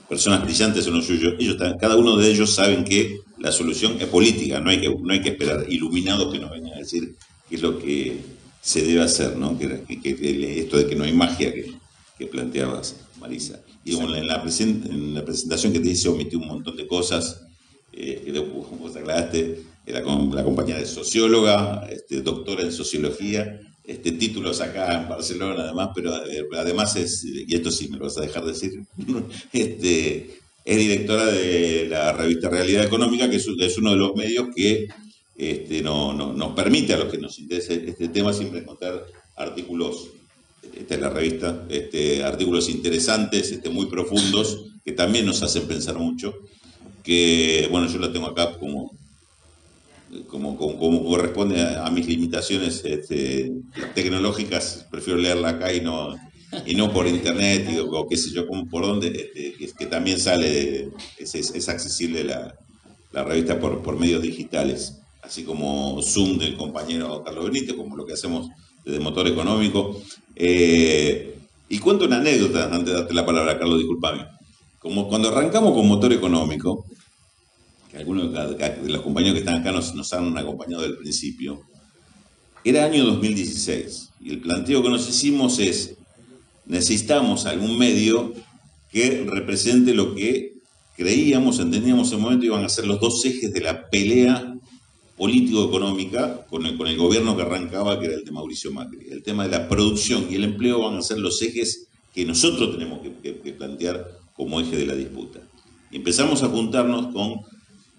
personas brillantes en lo suyo, cada uno de ellos saben que la solución es política, no hay que esperar iluminados que nos vengan a decir qué es lo que se debe hacer, ¿no? Esto de que no hay magia que planteabas, Marisa. Y bueno, en la presentación que te hice omití un montón de cosas que vos aclaraste. La compañera es socióloga, doctora en sociología, títulos acá en Barcelona además, pero además y esto sí me lo vas a dejar decir, es directora de la revista Realidad Económica, que es uno de los medios que nos permite a los que nos interesa este tema siempre encontrar artículos, esta es la revista, artículos interesantes, muy profundos, que también nos hacen pensar mucho, que bueno, yo la tengo acá como corresponde a mis limitaciones tecnológicas, prefiero leerla acá y no por internet o qué sé yo, por dónde, que también sale, es accesible la revista por medios digitales, así como Zoom del compañero Carlos Benítez, como lo que hacemos desde Motor Económico. Y cuento una anécdota antes de darte la palabra, Carlos, disculpame. Como cuando arrancamos con Motor Económico, algunos de los compañeros que están acá nos han acompañado desde el principio. Era año 2016 y el planteo que nos hicimos es: necesitamos algún medio que represente lo que creíamos, entendíamos en ese momento iban a ser los dos ejes de la pelea político-económica con el gobierno que arrancaba, que era el de Mauricio Macri. El tema de la producción y el empleo van a ser los ejes que nosotros tenemos que plantear como eje de la disputa. Y empezamos a juntarnos con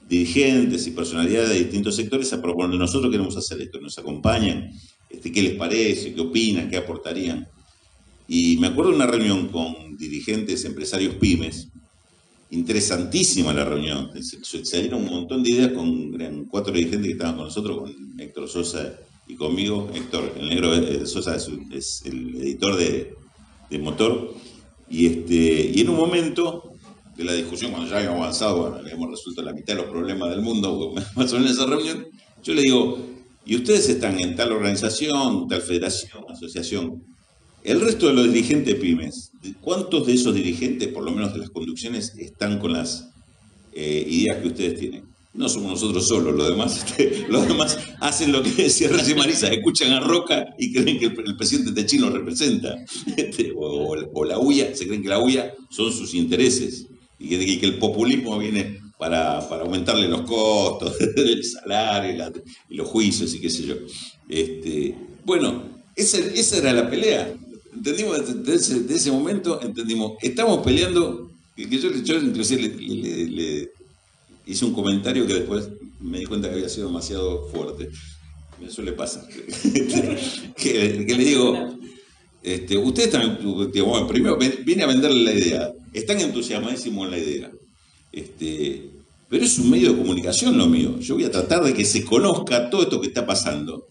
dirigentes y personalidades de distintos sectores a proponer: nosotros queremos hacer esto, nos acompañan, qué les parece, qué opinan, qué aportarían. Y me acuerdo de una reunión con dirigentes, empresarios pymes, interesantísima la reunión, se dieron un montón de ideas eran 4 dirigentes que estaban con nosotros, con Héctor Sosa y conmigo. Héctor, el negro Sosa es el editor de Motor, y en un momento de la discusión, cuando ya habíamos avanzado, bueno, habíamos resuelto la mitad de los problemas del mundo, más o menos en esa reunión, yo le digo: ¿y ustedes están en tal organización, tal federación, asociación? El resto de los dirigentes pymes, ¿cuántos de esos dirigentes, por lo menos de las conducciones, están con las ideas que ustedes tienen? No somos nosotros solos, los demás hacen lo que decía recién Marisa, escuchan a Roca y creen que el presidente de Chile los representa. O la UIA, se creen que la UIA son sus intereses y que el populismo viene para aumentarle los costos del salario y los juicios y qué sé yo. Bueno, esa era la pelea. Entendimos de ese momento, entendimos, estamos peleando, que yo inclusive le hice un comentario que después me di cuenta que había sido demasiado fuerte. Me suele pasar. que le digo, ustedes están, bueno, primero viene a venderle la idea, están entusiasmadísimos en la idea, pero es un medio de comunicación lo mío, yo voy a tratar de que se conozca todo esto que está pasando.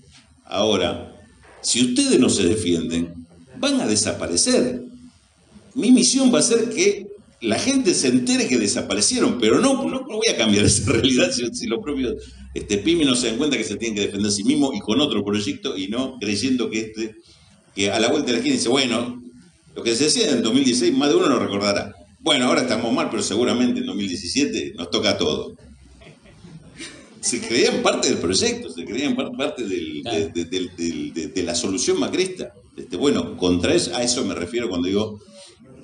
Ahora, si ustedes no se defienden, van a desaparecer. Mi misión va a ser que la gente se entere que desaparecieron, pero no voy a cambiar esa realidad si los propios pymes no se dan cuenta que se tienen que defender a sí mismos y con otro proyecto, y no creyendo que a la vuelta de la esquina dice, bueno, lo que se decía en el 2016, más de uno lo recordará. Bueno, ahora estamos mal, pero seguramente en 2017 nos toca todo. Se creían parte del proyecto, se creían parte de la solución macrista. Bueno, contra eso, a eso me refiero cuando digo,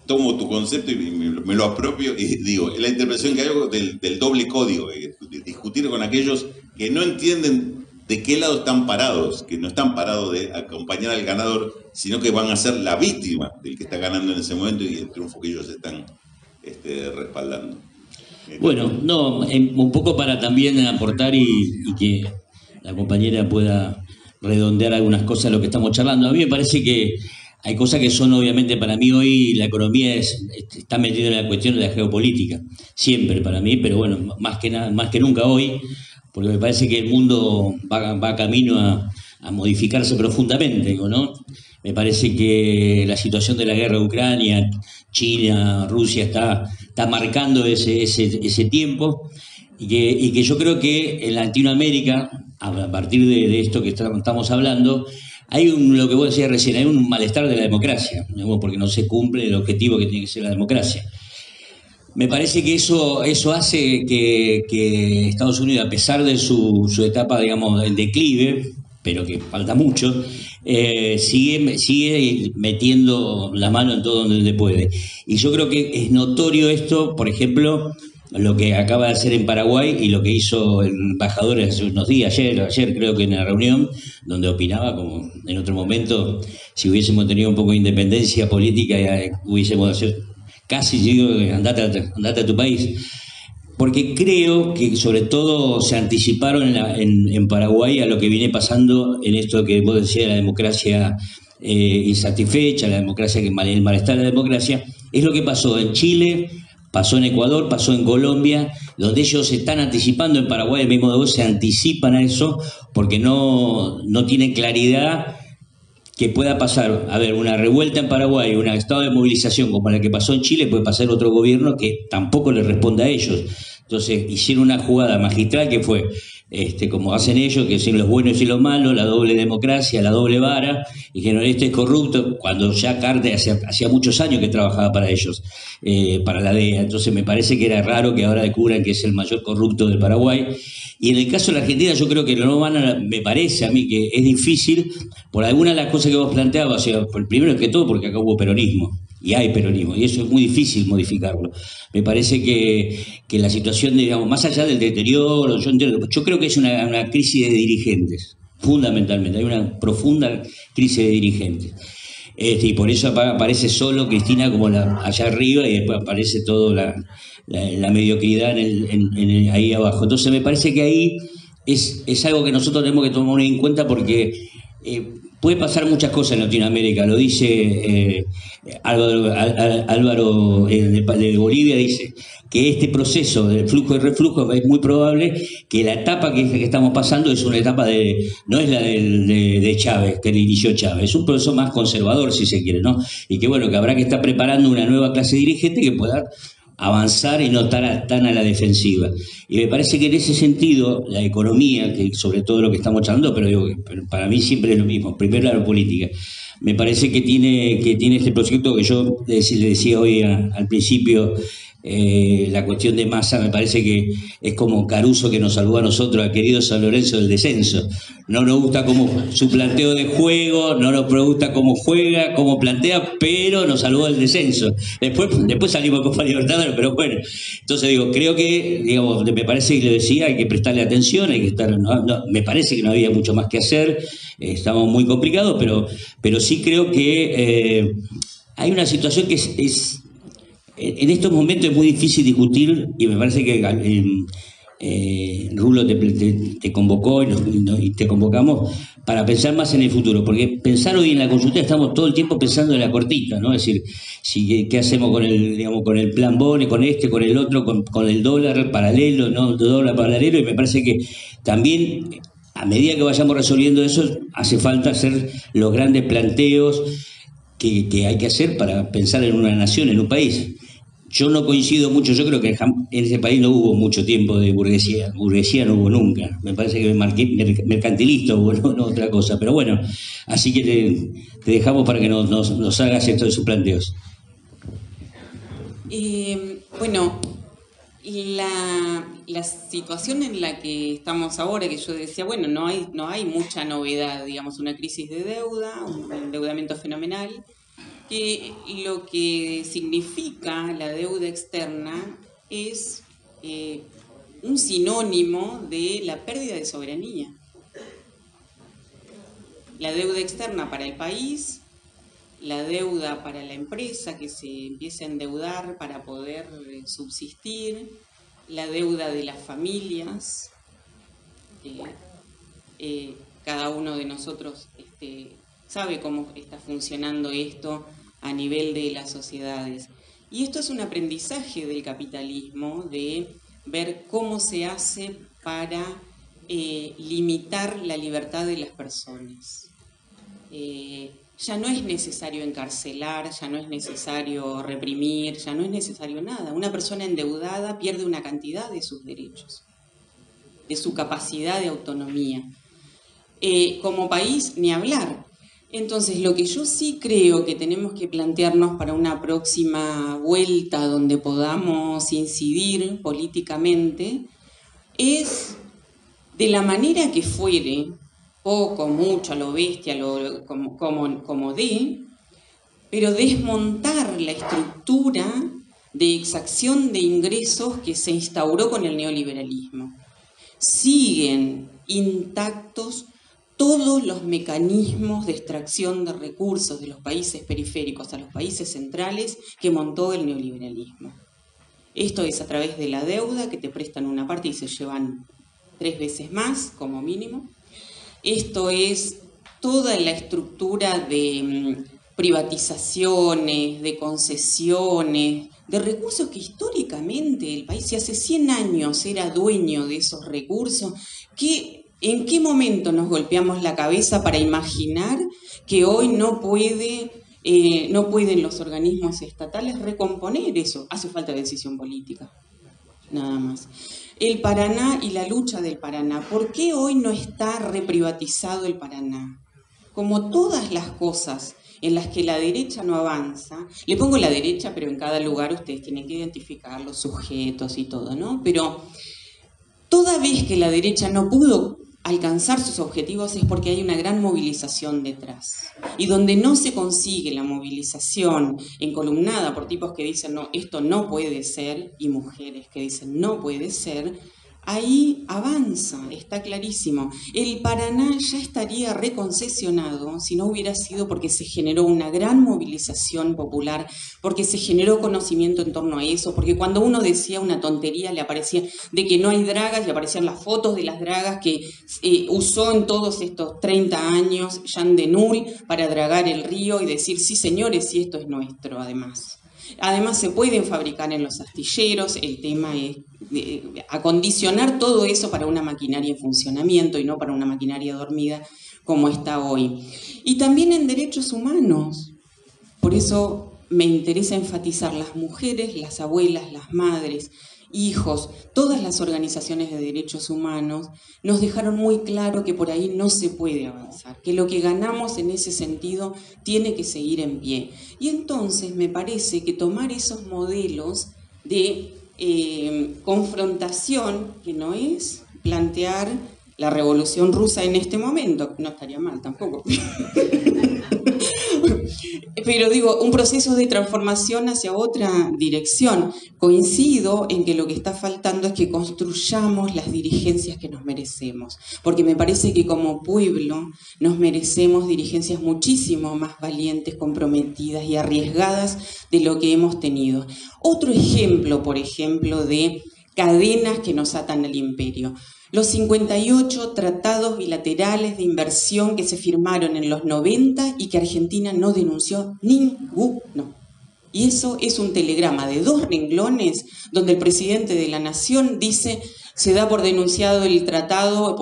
tomo tu concepto y me lo apropio y digo, la interpretación que hago del doble código, de discutir con aquellos que no entienden de qué lado están parados, que no están parados de acompañar al ganador, sino que van a ser la víctima del que está ganando en ese momento y el triunfo que ellos están respaldando. Bueno, no, un poco para también aportar y que la compañera pueda redondear algunas cosas de lo que estamos charlando. A mí me parece que hay cosas que son, obviamente, para mí hoy la economía está metida en la cuestión de la geopolítica, siempre para mí, pero bueno, más que nunca hoy, porque me parece que el mundo va camino a modificarse profundamente, ¿no? Me parece que la situación de la guerra de Ucrania, China, Rusia está marcando ese tiempo y que yo creo que en Latinoamérica, a partir de esto que estamos hablando, hay lo que vos decías recién, hay un malestar de la democracia, porque no se cumple el objetivo que tiene que ser la democracia. Me parece que eso hace que Estados Unidos, a pesar de su etapa, digamos, en declive, pero que falta mucho, sigue metiendo la mano en todo donde puede. Y yo creo que es notorio esto, por ejemplo, lo que acaba de hacer en Paraguay y lo que hizo el embajador hace unos días, ayer creo que en la reunión, donde opinaba, como en otro momento, si hubiésemos tenido un poco de independencia política, hubiésemos casi digo, andate a tu país. Porque creo que sobre todo se anticiparon en Paraguay a lo que viene pasando en esto que vos decías, la democracia insatisfecha, la democracia, el malestar de la democracia. Es lo que pasó en Chile, pasó en Ecuador, pasó en Colombia, donde ellos se están anticipando. En Paraguay, el mismo de vos, se anticipan a eso porque no tienen claridad que pueda pasar, a ver, una revuelta en Paraguay, un estado de movilización como la que pasó en Chile, puede pasar otro gobierno que tampoco le responda a ellos. Entonces hicieron una jugada magistral que fue, como hacen ellos, que son los buenos y los malos, la doble democracia, la doble vara, y que no, este es corrupto, cuando ya Carter hacía muchos años que trabajaba para ellos, para la DEA. Entonces me parece que era raro que ahora descubran que es el mayor corrupto del Paraguay. Y en el caso de la Argentina yo creo que no me parece a mí que es difícil, por algunas de las cosas que vos planteabas, o sea, primero que todo porque acá hubo peronismo, y hay peronismo, y eso es muy difícil modificarlo. Me parece que la situación, digamos, más allá del deterioro, yo creo que es una crisis de dirigentes, fundamentalmente, hay una profunda crisis de dirigentes. Y por eso aparece solo Cristina como allá arriba y después aparece toda la mediocridad ahí abajo. Entonces me parece que ahí es algo que nosotros tenemos que tomar en cuenta porque puede pasar muchas cosas en Latinoamérica. Lo dice Álvaro de Bolivia, dice que este proceso de flujo y reflujo es muy probable que la etapa que estamos pasando es una etapa no es la de Chávez, que le inició Chávez, es un proceso más conservador, si se quiere, ¿no? Y que bueno, que habrá que estar preparando una nueva clase dirigente que pueda avanzar y no estar tan a la defensiva. Y me parece que en ese sentido, la economía, que sobre todo lo que estamos charlando, pero digo, para mí siempre es lo mismo, primero la política, me parece que tiene este proyecto que yo le decía hoy al principio, la cuestión de Massa, me parece que es como Caruso que nos salvó a nosotros, al querido San Lorenzo del descenso. No nos gusta su planteo de juego, no nos gusta cómo juega, cómo plantea, pero nos salvó del descenso. Después salimos con Copa Libertadores, pero bueno. Entonces digo, creo que, digamos, me parece que le decía, hay que prestarle atención, hay que estar, me parece que no había mucho más que hacer, estamos muy complicados, pero sí creo que hay una situación que en estos momentos es muy difícil discutir y me parece que Rulo te convocó y te convocamos para pensar más en el futuro, porque pensar hoy en la consulta estamos todo el tiempo pensando en la cortita, ¿no? Es decir, ¿qué hacemos con el plan Bone, con con el otro, con el dólar paralelo, ¿no? Dólar paralelo, y me parece que también a medida que vayamos resolviendo eso hace falta hacer los grandes planteos que hay que hacer para pensar en una nación, en un país. yo no coincido mucho, yo creo que en ese país no hubo mucho tiempo de burguesía no hubo nunca, me parece que mercantilista hubo, no otra cosa, pero bueno, así que te dejamos para que nos hagas esto de sus planteos. Bueno, la situación en la que estamos ahora, que yo decía, bueno, no hay mucha novedad, digamos, una crisis de deuda, un endeudamiento fenomenal, que lo que significa la deuda externa es un sinónimo de la pérdida de soberanía. La deuda externa para el país, la deuda para la empresa que se empieza a endeudar para poder subsistir, la deuda de las familias, cada uno de nosotros sabe cómo está funcionando esto a nivel de las sociedades. Y esto es un aprendizaje del capitalismo, de ver cómo se hace para limitar la libertad de las personas. Ya no es necesario encarcelar, ya no es necesario reprimir, ya no es necesario nada. Una persona endeudada pierde una cantidad de sus derechos, de su capacidad de autonomía. Como país, ni hablar. Entonces, lo que yo sí creo que tenemos que plantearnos para una próxima vuelta donde podamos incidir políticamente es, de la manera que fuere, poco, mucho, a lo bestia, como dé, pero desmontar la estructura de exacción de ingresos que se instauró con el neoliberalismo. Siguen intactos todos los mecanismos de extracción de recursos de los países periféricos a los países centrales que montó el neoliberalismo. Esto es a través de la deuda, que te prestan una parte y se llevan 3 veces más, como mínimo. Esto es toda la estructura de privatizaciones, de concesiones, de recursos que históricamente el país, si hace 100 años era dueño de esos recursos, ¿en qué momento nos golpeamos la cabeza para imaginar que hoy no pueden los organismos estatales recomponer eso? Hace falta decisión política, nada más. El Paraná y la lucha del Paraná. ¿Por qué hoy no está reprivatizado el Paraná? Como todas las cosas en las que la derecha no avanza, le pongo la derecha, pero en cada lugar ustedes tienen que identificar los sujetos y todo, ¿no? Pero toda vez que la derecha no pudo alcanzar sus objetivos es porque hay una gran movilización detrás. Y donde no se consigue la movilización encolumnada por tipos que dicen, no, esto no puede ser, y mujeres que dicen, no puede ser, ahí avanza, está clarísimo. El Paraná ya estaría reconcesionado si no hubiera sido porque se generó una gran movilización popular, porque se generó conocimiento en torno a eso, porque cuando uno decía una tontería le aparecía de que no hay dragas, le aparecían las fotos de las dragas que usó en todos estos 30 años Jean Denul para dragar el río y decir, sí señores, sí, esto es nuestro además. Además se pueden fabricar en los astilleros, el tema es acondicionar todo eso para una maquinaria en funcionamiento y no para una maquinaria dormida como está hoy. Y también en derechos humanos, por eso me interesa enfatizar las mujeres, las abuelas, las madres, hijos, todas las organizaciones de derechos humanos nos dejaron muy claro que por ahí no se puede avanzar, que lo que ganamos en ese sentido tiene que seguir en pie. Y entonces me parece que tomar esos modelos de confrontación, que no es plantear la revolución rusa en este momento, no estaría mal tampoco, pero digo, un proceso de transformación hacia otra dirección. Coincido en que lo que está faltando es que construyamos las dirigencias que nos merecemos, porque me parece que como pueblo nos merecemos dirigencias muchísimo más valientes, comprometidas y arriesgadas de lo que hemos tenido. Otro ejemplo, por ejemplo, de cadenas que nos atan al imperio. Los 58 tratados bilaterales de inversión que se firmaron en los 90 y que Argentina no denunció ninguno. Y eso es un telegrama de 2 renglones donde el presidente de la Nación dice, se da por denunciado el tratado,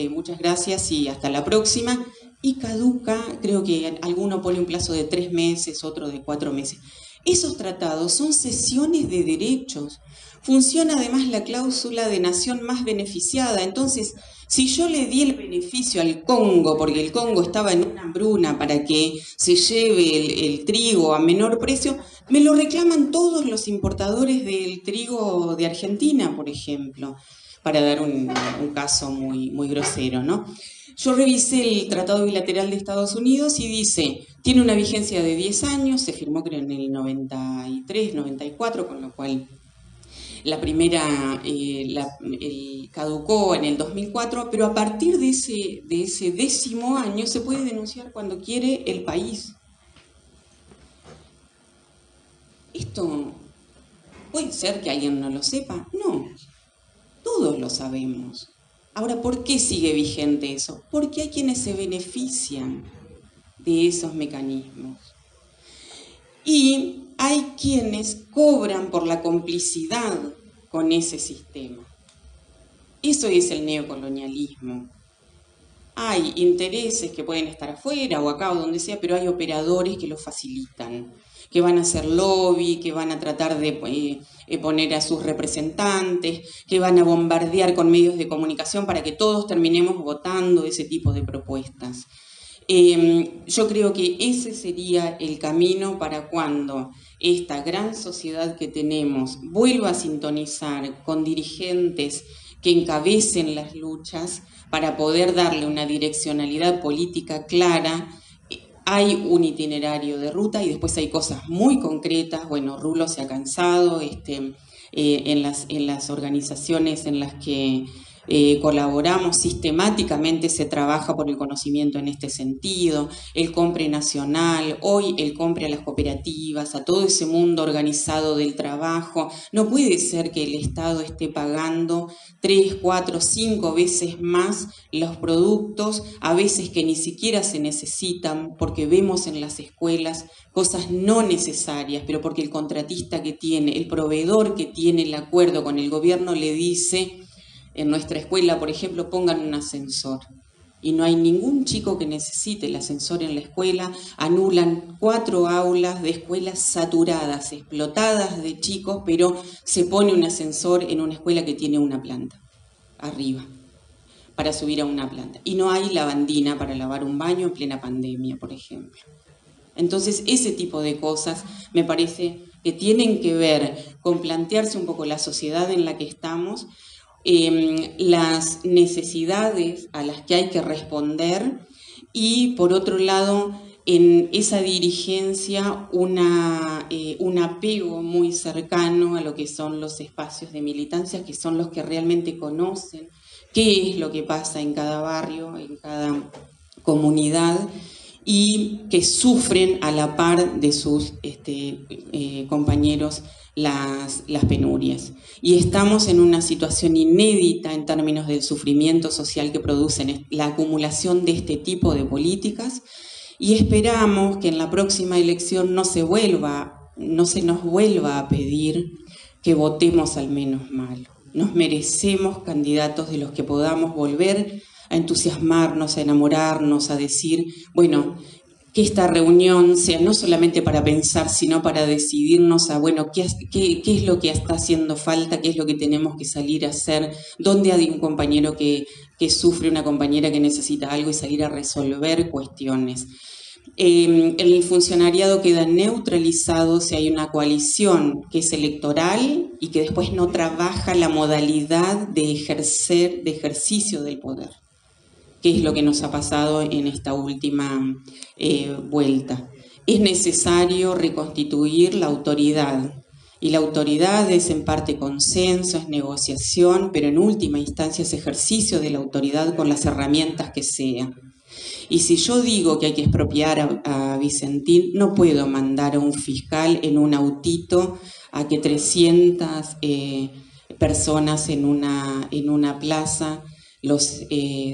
muchas gracias y hasta la próxima, y caduca, creo que alguno pone un plazo de 3 meses, otro de 4 meses. Esos tratados son cesiones de derechos. Funciona además la cláusula de nación más beneficiada. Entonces, si yo le di el beneficio al Congo, porque el Congo estaba en una hambruna para que se lleve el trigo a menor precio, me lo reclaman todos los importadores del trigo de Argentina, por ejemplo, para dar un caso muy grosero, ¿no? Yo revisé el Tratado Bilateral de Estados Unidos y dice, tiene una vigencia de 10 años, se firmó creo en el 93, 94, con lo cual la primera caducó en el 2004, pero a partir de ese 10º año se puede denunciar cuando quiere el país. ¿Esto puede ser que alguien no lo sepa? No, todos lo sabemos. Ahora, ¿por qué sigue vigente eso? Porque hay quienes se benefician de esos mecanismos. Y hay quienes cobran por la complicidad con ese sistema. Eso es el neocolonialismo. Hay intereses que pueden estar afuera o acá o donde sea, pero hay operadores que lo facilitan, que van a hacer lobby, que van a tratar de poner a sus representantes, que van a bombardear con medios de comunicación para que todos terminemos votando ese tipo de propuestas. Yo creo que ese sería el camino para cuando esta gran sociedad que tenemos vuelva a sintonizar con dirigentes que encabecen las luchas para poder darle una direccionalidad política clara. Hay un itinerario de ruta y después hay cosas muy concretas. Bueno, Rulo se ha cansado en las organizaciones en las que colaboramos sistemáticamente, se trabaja por el conocimiento en este sentido, el compre nacional, hoy el compre a las cooperativas, a todo ese mundo organizado del trabajo. No puede ser que el Estado esté pagando 3, 4, 5 veces más los productos, a veces que ni siquiera se necesitan, porque vemos en las escuelas cosas no necesarias, pero porque el contratista que tiene, el proveedor que tiene el acuerdo con el gobierno le dice: en nuestra escuela, por ejemplo, pongan un ascensor. Y no hay ningún chico que necesite el ascensor en la escuela. Anulan 4 aulas de escuelas saturadas, explotadas de chicos, pero se pone un ascensor en una escuela que tiene una planta arriba, para subir a una planta. Y no hay lavandina para lavar un baño en plena pandemia, por ejemplo. Entonces, ese tipo de cosas me parece que tienen que ver con plantearse un poco la sociedad en la que estamos, las necesidades a las que hay que responder y, por otro lado, en esa dirigencia un apego muy cercano a lo que son los espacios de militancia, que son los que realmente conocen qué es lo que pasa en cada barrio, en cada comunidad, y que sufren a la par de sus compañeros las penurias. Y estamos en una situación inédita en términos del sufrimiento social que producen la acumulación de este tipo de políticas, y esperamos que en la próxima elección no se nos vuelva a pedir que votemos al menos malo. Nos merecemos candidatos de los que podamos volver a entusiasmarnos, a enamorarnos, a decir, bueno, que esta reunión sea no solamente para pensar, sino para decidirnos a, bueno, qué es lo que está haciendo falta, qué es lo que tenemos que salir a hacer, dónde hay un compañero que sufre, una compañera que necesita algo, y salir a resolver cuestiones. El funcionariado queda neutralizado si hay una coalición que es electoral y que después no trabaja la modalidad de ejercicio del poder, que es lo que nos ha pasado en esta última vuelta. Es necesario reconstituir la autoridad, y la autoridad es en parte consenso, es negociación, pero en última instancia es ejercicio de la autoridad con las herramientas que sean. Y si yo digo que hay que expropiar a Vicentín, no puedo mandar a un fiscal en un autito a que 300 personas en una plaza los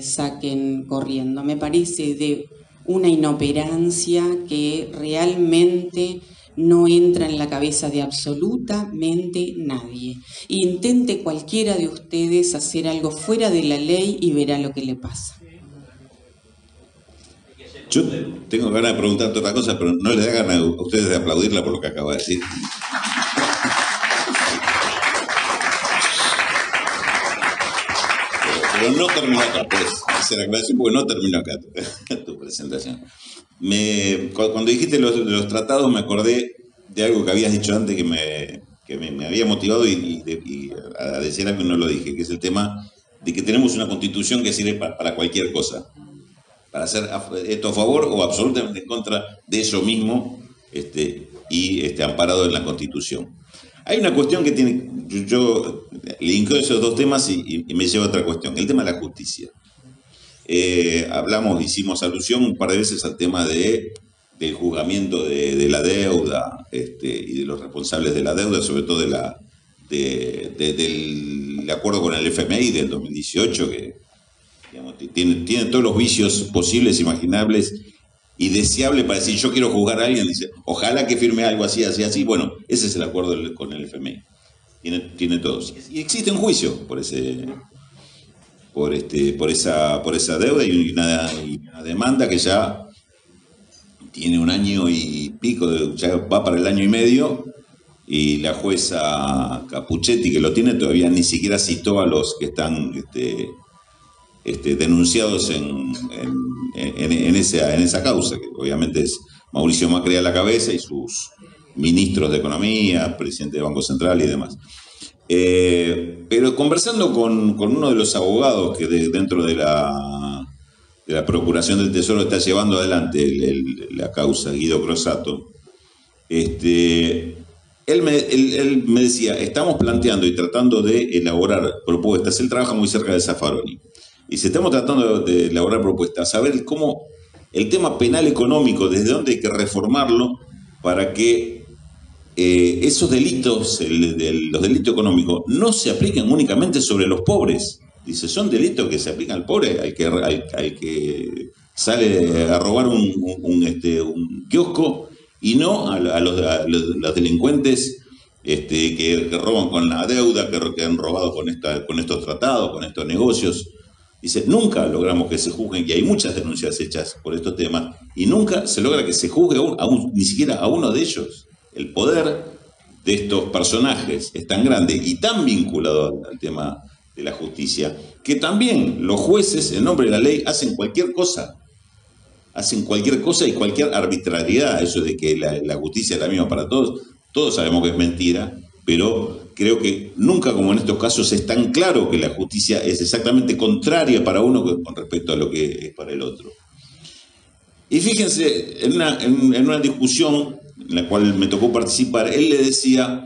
saquen corriendo. Me parece de una inoperancia que realmente no entra en la cabeza de absolutamente nadie. Intente cualquiera de ustedes hacer algo fuera de la ley y verá lo que le pasa. Yo tengo ganas de preguntarte otra cosa, pero no les da ganas a ustedes de aplaudirla por lo que acaba de decir. Pero no terminó acá, pues. Hacer aclaración porque no terminó acá tu presentación. Cuando dijiste los tratados, me acordé de algo que habías dicho antes que me había motivado y a decir algo no lo dije, que es el tema de que tenemos una constitución que sirve para cualquier cosa. Para hacer esto a favor o absolutamente en contra de eso mismo amparado en la Constitución. Hay una cuestión que tiene, yo linkeo esos dos temas y me lleva a otra cuestión, el tema de la justicia. Hicimos alusión un par de veces al tema del juzgamiento de la deuda y de los responsables de la deuda, sobre todo del acuerdo con el FMI del 2018, que digamos, tiene todos los vicios posibles, imaginables y deseables para decir yo quiero juzgar a alguien, dice ojalá que firme algo así, así, así. Bueno, ese es el acuerdo con el FMI. Tiene todos. Y existe un juicio por esa deuda y una demanda que ya tiene 1 año y pico, ya va para el 1 año y medio, y la jueza Capuchetti, que lo tiene, todavía ni siquiera citó a los que están denunciados en esa causa, que obviamente es Mauricio Macri a la cabeza y sus ministros de Economía, presidente del Banco Central y demás. Pero conversando con uno de los abogados que dentro de la Procuración del Tesoro está llevando adelante la causa, Guido Crosato, él me decía, estamos planteando y tratando de elaborar propuestas. Él trabaja muy cerca de Zaffaroni. Y si estamos tratando de elaborar propuestas, saber cómo el tema penal económico, desde dónde hay que reformarlo para que esos delitos, los delitos económicos, no se apliquen únicamente sobre los pobres. Dice, son delitos que se aplican al pobre, al que sale a robar un kiosco, y no a los delincuentes que roban con la deuda, que han robado con estos tratados, con estos negocios. Dice, nunca logramos que se juzguen, y hay muchas denuncias hechas por estos temas, y nunca se logra que se juzgue ni siquiera a uno de ellos. El poder de estos personajes es tan grande y tan vinculado al tema de la justicia, que también los jueces, en nombre de la ley, hacen cualquier cosa. Hacen cualquier cosa y cualquier arbitrariedad. Eso de que la justicia es la misma para todos, todos sabemos que es mentira, pero creo que nunca como en estos casos es tan claro que la justicia es exactamente contraria para uno con respecto a lo que es para el otro. Y fíjense, en una discusión en la cual me tocó participar, él le decía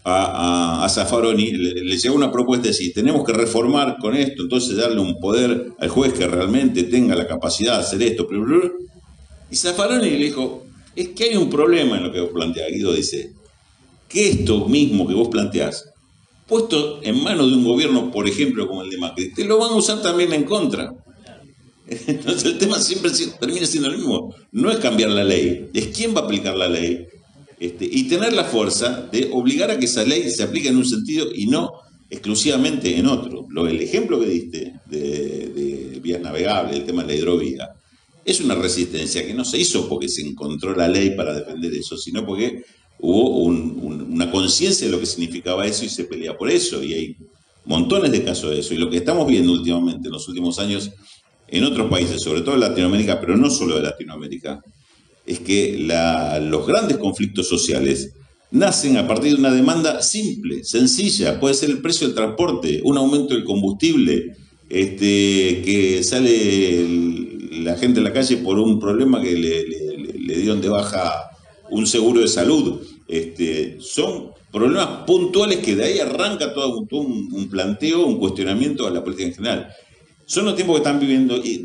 a Zaffaroni, le llegó una propuesta de decir, tenemos que reformar con esto, entonces darle un poder al juez que realmente tenga la capacidad de hacer esto. Y Zaffaroni le dijo, es que hay un problema en lo que vos planteás, Guido, dice, que esto mismo que vos planteás, puesto en manos de un gobierno, por ejemplo, como el de Macri, te lo van a usar también en contra. Entonces el tema siempre termina siendo lo mismo. No es cambiar la ley, es quién va a aplicar la ley. Y tener la fuerza de obligar a que esa ley se aplique en un sentido y no exclusivamente en otro. El ejemplo que diste de vías navegables, el tema de la hidrovía, es una resistencia que no se hizo porque se encontró la ley para defender eso, sino porque hubo una conciencia de lo que significaba eso y se pelea por eso. Y hay montones de casos de eso. Y lo que estamos viendo últimamente, en los últimos años, en otros países, sobre todo en Latinoamérica, pero no solo de Latinoamérica, es que los grandes conflictos sociales nacen a partir de una demanda simple, sencilla. Puede ser el precio del transporte, un aumento del combustible, que sale la gente a la calle por un problema que le dieron de baja un seguro de salud. Son problemas puntuales que de ahí arranca todo un planteo, un cuestionamiento a la política en general. Son los tiempos que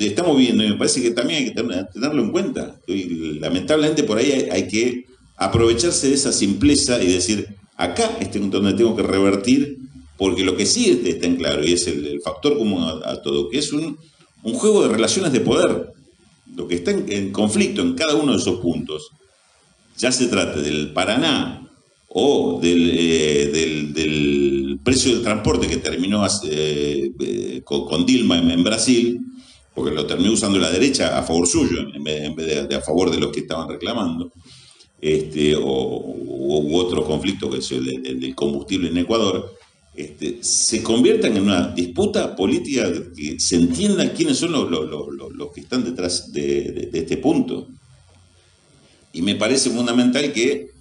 estamos viviendo y me parece que también hay que tenerlo en cuenta. Y lamentablemente por ahí hay que aprovecharse de esa simpleza y decir, acá es donde tengo que revertir, porque lo que sí está en claro, y es el factor común a todo, que es un juego de relaciones de poder. Lo que está en conflicto en cada uno de esos puntos, ya se trate del Paraná o del precio del transporte que terminó con Dilma en Brasil, porque lo terminó usando la derecha a favor suyo, en vez de a favor de los que estaban reclamando, u otro conflicto, que es el del combustible en Ecuador, se conviertan en una disputa política, que se entienda quiénes son los que están detrás de este punto. Y me parece fundamental que,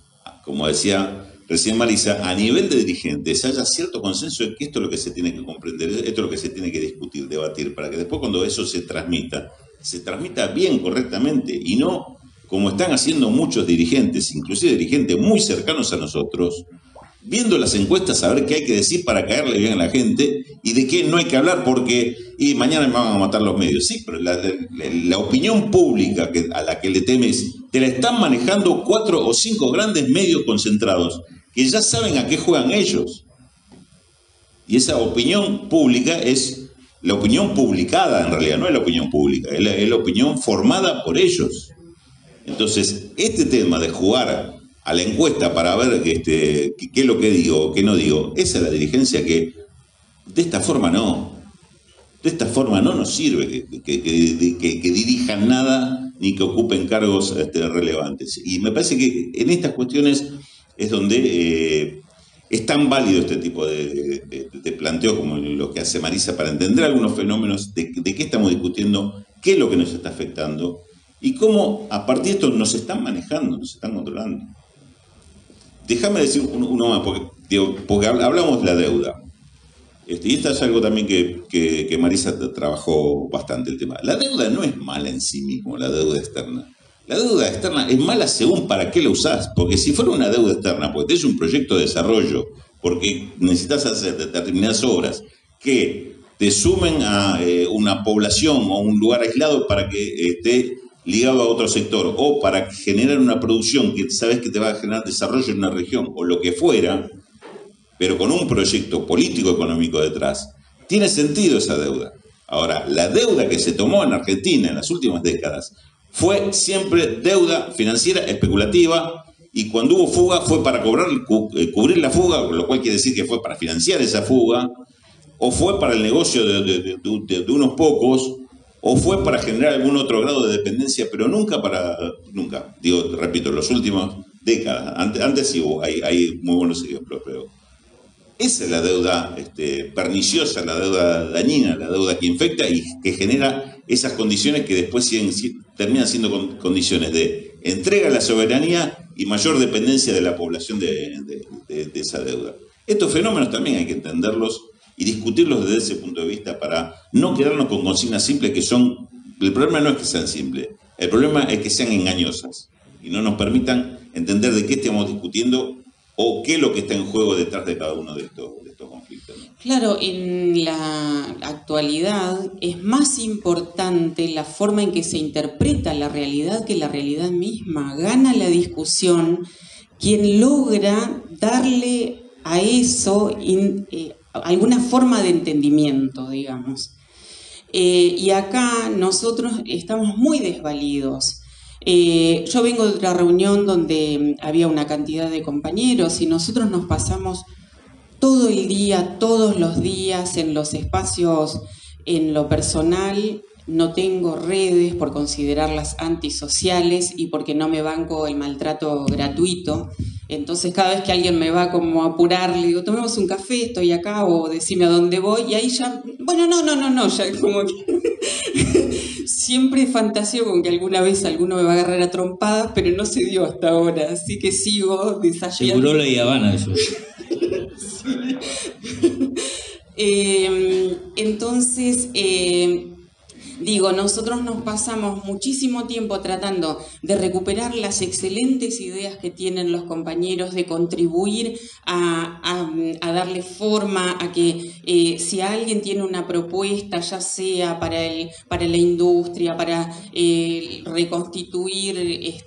como decía recién Marisa, a nivel de dirigentes haya cierto consenso de que esto es lo que se tiene que comprender, esto es lo que se tiene que discutir, debatir, para que después, cuando eso se transmita bien, correctamente, y no como están haciendo muchos dirigentes, inclusive dirigentes muy cercanos a nosotros, viendo las encuestas a ver qué hay que decir para caerle bien a la gente y de qué no hay que hablar porque mañana me van a matar los medios. Sí, pero la opinión pública a la que le temes, te la están manejando 4 o 5 grandes medios concentrados que ya saben a qué juegan ellos. Y esa opinión pública es la opinión publicada, en realidad, no es la opinión pública, es la opinión formada por ellos. Entonces, este tema de jugar a la encuesta para ver qué es lo que digo o qué no digo, esa es la dirigencia que de esta forma no nos sirve que dirijan nada ni que ocupen cargos relevantes. Y me parece que en estas cuestiones es donde es tan válido este tipo de planteo como lo que hace Marisa, para entender algunos fenómenos de qué estamos discutiendo, qué es lo que nos está afectando y cómo a partir de esto nos están manejando, nos están controlando. Déjame decir uno más, porque hablamos de la deuda. Y esto es algo también que Marisa trabajó bastante el tema. La deuda no es mala en sí mismo, la deuda externa. La deuda externa es mala según para qué la usás. Porque si fuera una deuda externa, porque tenés un proyecto de desarrollo, porque necesitas hacer determinadas obras que te sumen a una población o un lugar aislado para que esté ligado a otro sector, o para generar una producción que sabes que te va a generar desarrollo en una región, o lo que fuera, pero con un proyecto político-económico detrás, tiene sentido esa deuda. Ahora, la deuda que se tomó en Argentina en las últimas décadas fue siempre deuda financiera especulativa, y cuando hubo fuga fue para cubrir la fuga, lo cual quiere decir que fue para financiar esa fuga, o fue para el negocio de unos pocos, o fue para generar algún otro grado de dependencia, pero nunca, repito, las últimas décadas. Antes sí hubo, hay muy buenos ejemplos, pero esa es la deuda perniciosa, la deuda dañina, la deuda que infecta y que genera esas condiciones que después terminan siendo condiciones de entrega a la soberanía y mayor dependencia de la población de esa deuda. Estos fenómenos también hay que entenderlos y discutirlos desde ese punto de vista para no quedarnos con consignas simples que son... El problema no es que sean simples, el problema es que sean engañosas y no nos permitan entender de qué estamos discutiendo o qué es lo que está en juego detrás de cada uno de estos conflictos, ¿no? Claro, en la actualidad es más importante la forma en que se interpreta la realidad que la realidad misma. Gana la discusión quien logra darle a eso alguna forma de entendimiento, digamos. Y acá nosotros estamos muy desvalidos. Yo vengo de otra reunión donde había una cantidad de compañeros y nosotros nos pasamos todo el día, todos los días en los espacios, en lo personal. No tengo redes por considerarlas antisociales y porque no me banco el maltrato gratuito. Entonces cada vez que alguien me va como a apurar, le digo, tomemos un café, estoy acá, o decime a dónde voy, y ahí ya, bueno, no, ya como que siempre fantaseo con que alguna vez alguno me va a agarrar a trompadas, pero no se dio hasta ahora, así que sigo desafiando. Seguro la Habana eso. Entonces, digo, nosotros nos pasamos muchísimo tiempo tratando de recuperar las excelentes ideas que tienen los compañeros, de contribuir a darle forma a que si alguien tiene una propuesta, ya sea para la industria, para reconstituir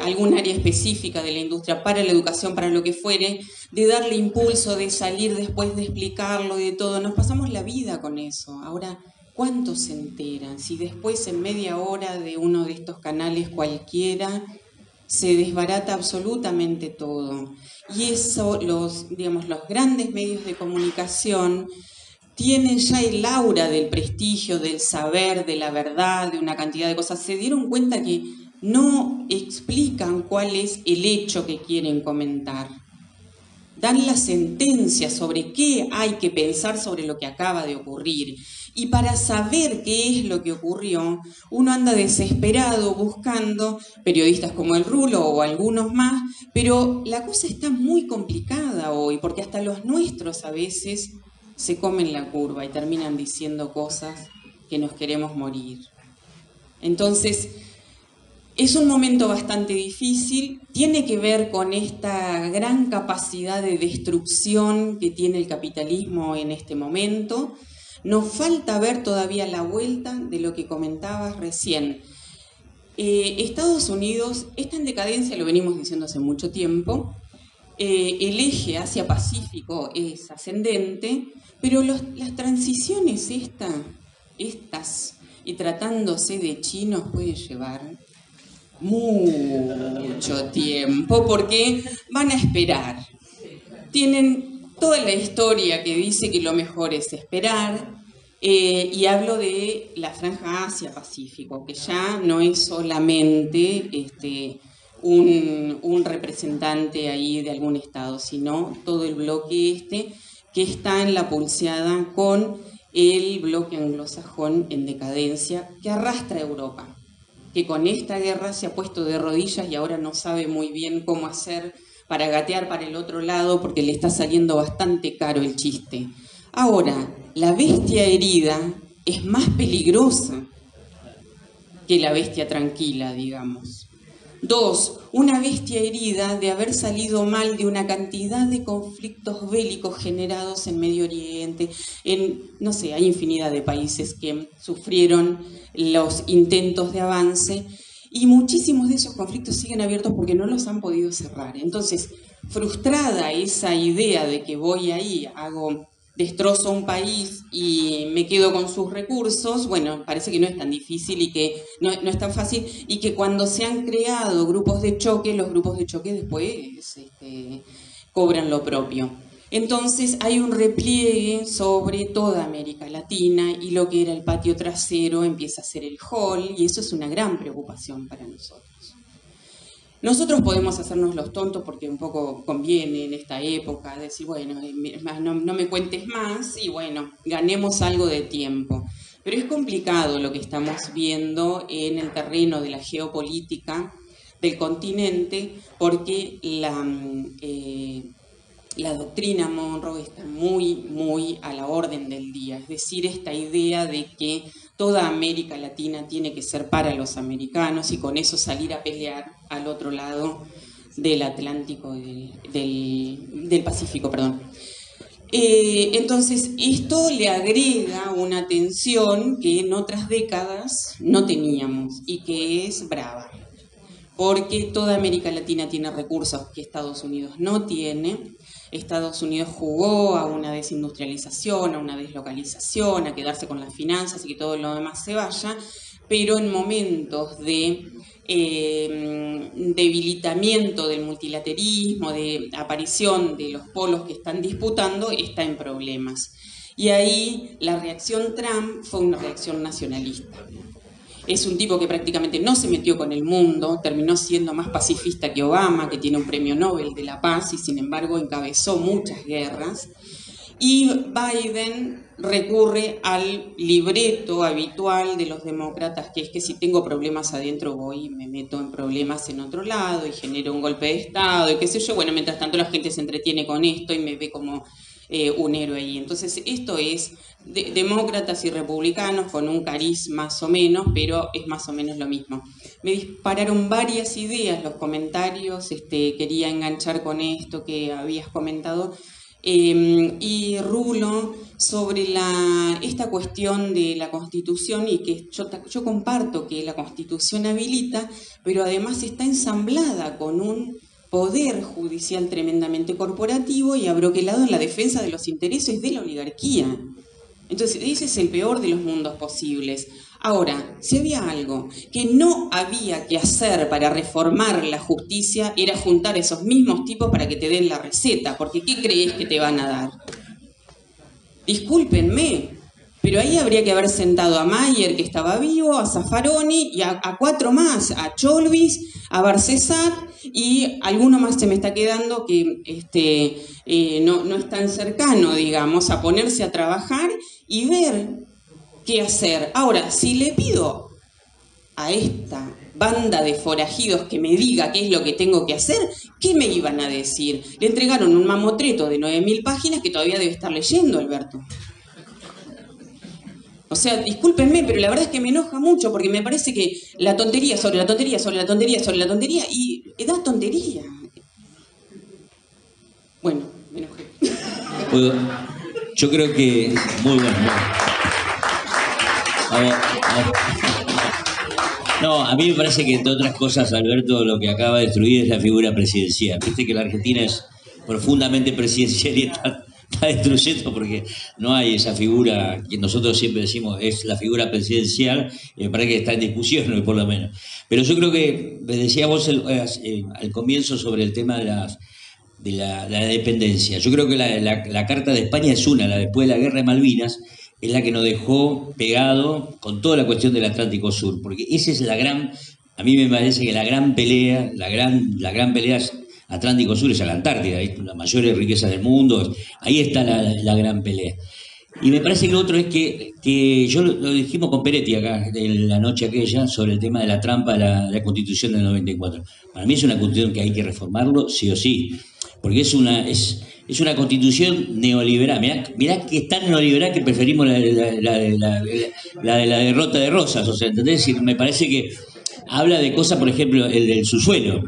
algún área específica de la industria, para la educación, para lo que fuere, de darle impulso, de salir después de explicarlo y de todo. Nos pasamos la vida con eso. Ahora, ¿cuántos se enteran? Si después en media hora de uno de estos canales cualquiera se desbarata absolutamente todo. Y eso, los grandes medios de comunicación tienen ya el aura del prestigio, del saber, de la verdad, de una cantidad de cosas. Se dieron cuenta que no explican cuál es el hecho que quieren comentar. Dan la sentencia sobre qué hay que pensar sobre lo que acaba de ocurrir. Y para saber qué es lo que ocurrió, uno anda desesperado buscando periodistas como el Rulo o algunos más, pero la cosa está muy complicada hoy, porque hasta los nuestros a veces se comen la curva y terminan diciendo cosas que nos queremos morir. Entonces, es un momento bastante difícil, tiene que ver con esta gran capacidad de destrucción que tiene el capitalismo en este momento. Nos falta ver todavía la vuelta de lo que comentabas recién. Estados Unidos está en decadencia, lo venimos diciendo hace mucho tiempo. El eje Asia-Pacífico es ascendente, pero las transiciones estas, y tratándose de chinos, puede llevar mucho tiempo, porque van a esperar. Tienen toda la historia que dice que lo mejor es esperar, y hablo de la franja Asia-Pacífico, que ya no es solamente un representante ahí de algún estado, sino todo el bloque que está en la pulseada con el bloque anglosajón en decadencia que arrastra a Europa, que con esta guerra se ha puesto de rodillas y ahora no sabe muy bien cómo hacer para gatear para el otro lado porque le está saliendo bastante caro el chiste. Ahora, la bestia herida es más peligrosa que la bestia tranquila, digamos. 2, una bestia herida de haber salido mal de una cantidad de conflictos bélicos generados en Medio Oriente, no sé, hay infinidad de países que sufrieron los intentos de avance y muchísimos de esos conflictos siguen abiertos porque no los han podido cerrar. Entonces, frustrada esa idea de que voy ahí, destrozo un país y me quedo con sus recursos, bueno, parece que no es tan difícil y que no es tan fácil, y que cuando se han creado grupos de choque, los grupos de choque después cobran lo propio. Entonces hay un repliegue sobre toda América Latina y lo que era el patio trasero empieza a ser el hall, y eso es una gran preocupación para nosotros. Nosotros podemos hacernos los tontos porque un poco conviene en esta época decir, bueno, no me cuentes más y bueno, ganemos algo de tiempo. Pero es complicado lo que estamos viendo en el terreno de la geopolítica del continente porque la doctrina Monroe está muy a la orden del día. Es decir, esta idea de que toda América Latina tiene que ser para los americanos y con eso salir a pelear al otro lado del Atlántico, del Pacífico, perdón. Entonces, esto le agrega una tensión que en otras décadas no teníamos y que es brava. Porque toda América Latina tiene recursos que Estados Unidos no tiene. Estados Unidos jugó a una desindustrialización, a una deslocalización, a quedarse con las finanzas y que todo lo demás se vaya, pero en momentos de debilitamiento del multilateralismo, de aparición de los polos que están disputando, está en problemas. Y ahí la reacción Trump fue una reacción nacionalista. Es un tipo que prácticamente no se metió con el mundo, terminó siendo más pacifista que Obama, que tiene un premio Nobel de la Paz y sin embargo encabezó muchas guerras. Y Biden recurre al libreto habitual de los demócratas, que es que si tengo problemas adentro voy y me meto en problemas en otro lado y genero un golpe de Estado y qué sé yo. Bueno, mientras tanto la gente se entretiene con esto y me ve como un héroe ahí. Entonces esto es demócratas y republicanos con un cariz más o menos, pero es más o menos lo mismo. Me dispararon varias ideas, los comentarios, quería enganchar con esto que habías comentado, y Rulo sobre esta cuestión de la Constitución y que yo comparto que la Constitución habilita, pero además está ensamblada con un poder judicial tremendamente corporativo y abroquelado en la defensa de los intereses de la oligarquía. Entonces, ese es el peor de los mundos posibles. Ahora, si había algo que no había que hacer para reformar la justicia, era juntar a esos mismos tipos para que te den la receta, porque ¿qué crees que te van a dar? discúlpenme, pero ahí habría que haber sentado a Mayer, que estaba vivo, a Zaffaroni y a 4 más, a Cholvis, a Barcesat, y alguno más se me está quedando que no es tan cercano, digamos, a ponerse a trabajar y ver qué hacer. Ahora, si le pido a esta banda de forajidos que me diga qué es lo que tengo que hacer, ¿qué me iban a decir? Le entregaron un mamotreto de 9.000 páginas que todavía debe estar leyendo, Alberto. O sea, discúlpenme, pero la verdad es que me enoja mucho porque me parece que la tontería sobre la tontería sobre la tontería sobre la tontería y da tontería. Bueno, me enojé. Yo creo que... Muy bueno. Vamos. No, a mí me parece que, entre otras cosas, Alberto, lo que acaba de destruir es la figura presidencial. Viste que la Argentina es profundamente presidencial y está destruyendo porque no hay esa figura que nosotros siempre decimos es la figura presidencial, y me parece que está en discusión, por lo menos. Pero yo creo que, me decía vos al comienzo sobre el tema de la dependencia. Yo creo que la Carta de España es una, la después de la Guerra de Malvinas, es la que nos dejó pegado con toda la cuestión del Atlántico Sur, porque esa es a mí me parece que la gran pelea, la gran pelea es Atlántico Sur, es a la Antártida, las mayores riquezas del mundo, ahí está la gran pelea. Y me parece que lo otro es que yo lo dijimos con Peretti acá, en la noche aquella, sobre el tema de la trampa de la Constitución del 94. Para mí es una Constitución que hay que reformarlo, sí o sí, porque es una Constitución neoliberal. Mirá que es tan neoliberal que preferimos la de la derrota de Rosas, o sea, ¿entendés? Me parece que habla de cosas, por ejemplo, el del subsuelo.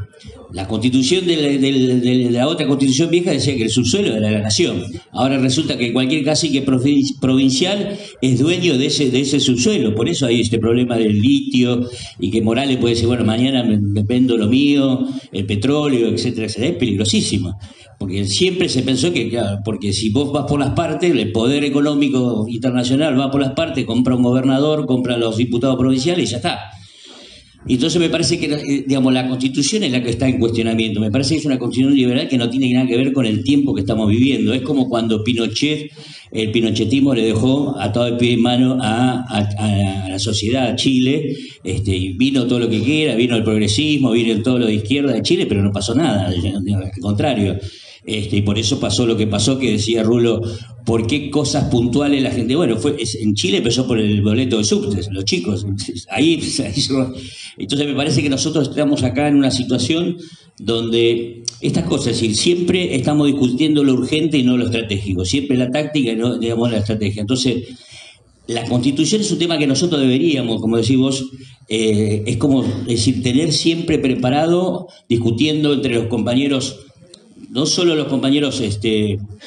La constitución de la otra constitución vieja decía que el subsuelo era la nación. Ahora resulta que cualquier cacique provincial es dueño de ese subsuelo. Por eso hay este problema del litio y que Morales puede decir, bueno, mañana me vendo lo mío, el petróleo, etcétera, etcétera. Es peligrosísimo. Porque siempre se pensó que, claro, porque si vos vas por las partes, el poder económico internacional va por las partes, compra un gobernador, compra a los diputados provinciales y ya está. Y entonces me parece que, digamos, la Constitución es la que está en cuestionamiento. Me parece que es una Constitución liberal que no tiene nada que ver con el tiempo que estamos viviendo. Es como cuando Pinochet, el pinochetismo le dejó atado de pie y mano a la sociedad, a Chile, y vino todo lo que quiera, vino el progresismo, vino todo lo de izquierda de Chile, pero no pasó nada, al contrario. Y por eso pasó lo que pasó, que decía Rulo, ¿por qué cosas puntuales la gente? Bueno, en Chile empezó por el boleto de subtes, los chicos, ahí entonces me parece que nosotros estamos acá en una situación donde estas cosas, es decir, siempre estamos discutiendo lo urgente y no lo estratégico, siempre la táctica y no, digamos, la estrategia. Entonces, la Constitución es un tema que nosotros deberíamos, como decís vos, es como, es decir, tener siempre preparado, discutiendo entre los compañeros, no solo los compañeros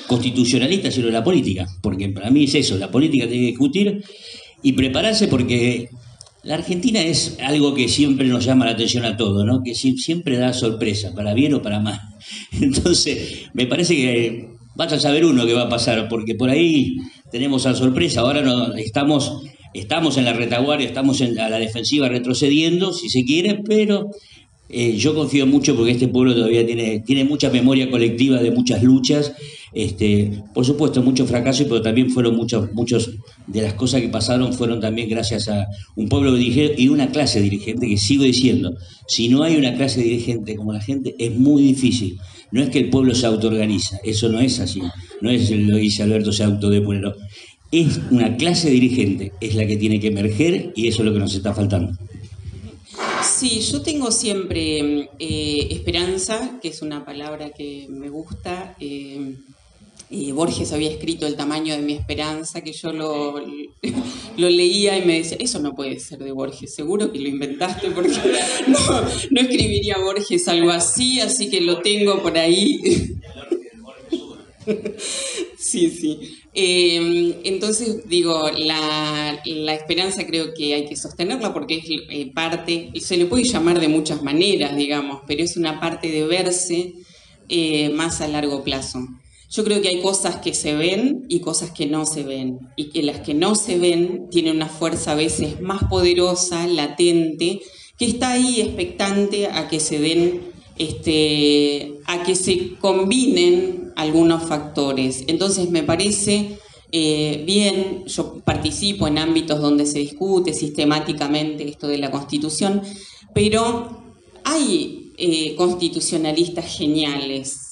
constitucionalistas, sino la política, porque para mí es eso, la política tiene que discutir y prepararse, porque la Argentina es algo que siempre nos llama la atención a todos, ¿no? Que siempre da sorpresa, para bien o para mal. Entonces, me parece que vaya a saber uno qué va a pasar, porque por ahí tenemos la sorpresa, ahora no, estamos en la retaguardia, estamos a la defensiva retrocediendo, si se quiere, pero... yo confío mucho porque este pueblo todavía tiene mucha memoria colectiva de muchas luchas, por supuesto muchos fracasos, pero también fueron muchos de las cosas que pasaron fueron también gracias a un pueblo dirigente y una clase dirigente, que sigo diciendo, si no hay una clase dirigente como la gente es muy difícil. No es que el pueblo se autoorganiza, eso no es así, no es lo que dice Alberto, se autodepone, no. Es una clase dirigente, es la que tiene que emerger y eso es lo que nos está faltando. Sí, yo tengo siempre esperanza, que es una palabra que me gusta. Borges había escrito El tamaño de mi esperanza, que yo lo leía y me decía, eso no puede ser de Borges, seguro que lo inventaste, porque no escribiría Borges algo así, así que lo tengo por ahí. Sí. Entonces, digo, la esperanza creo que hay que sostenerla porque es parte, y se le puede llamar de muchas maneras, digamos, pero es una parte de verse más a largo plazo. Yo creo que hay cosas que se ven y cosas que no se ven, y que las que no se ven tienen una fuerza a veces más poderosa, latente, que está ahí expectante a que se den, a que se combinen algunos factores. Entonces me parece bien, yo participo en ámbitos donde se discute sistemáticamente esto de la Constitución, pero hay constitucionalistas geniales.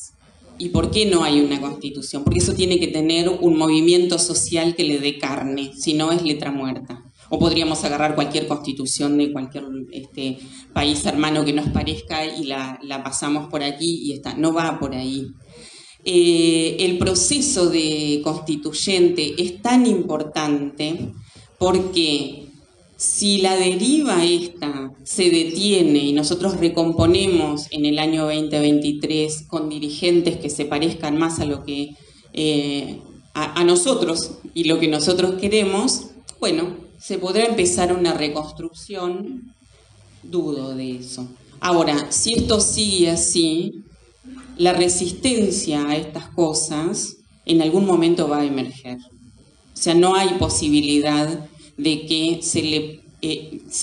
¿Y por qué no hay una Constitución? Porque eso tiene que tener un movimiento social que le dé carne, si no es letra muerta. O podríamos agarrar cualquier constitución de cualquier país hermano que nos parezca y la pasamos por aquí y está. No va por ahí. El proceso de constituyente es tan importante porque si la deriva esta se detiene y nosotros recomponemos en el año 2023 con dirigentes que se parezcan más a lo que a nosotros y lo que nosotros queremos, bueno, se podrá empezar una reconstrucción, dudo de eso. Ahora, si esto sigue así, la resistencia a estas cosas en algún momento va a emerger. O sea, no hay posibilidad de que se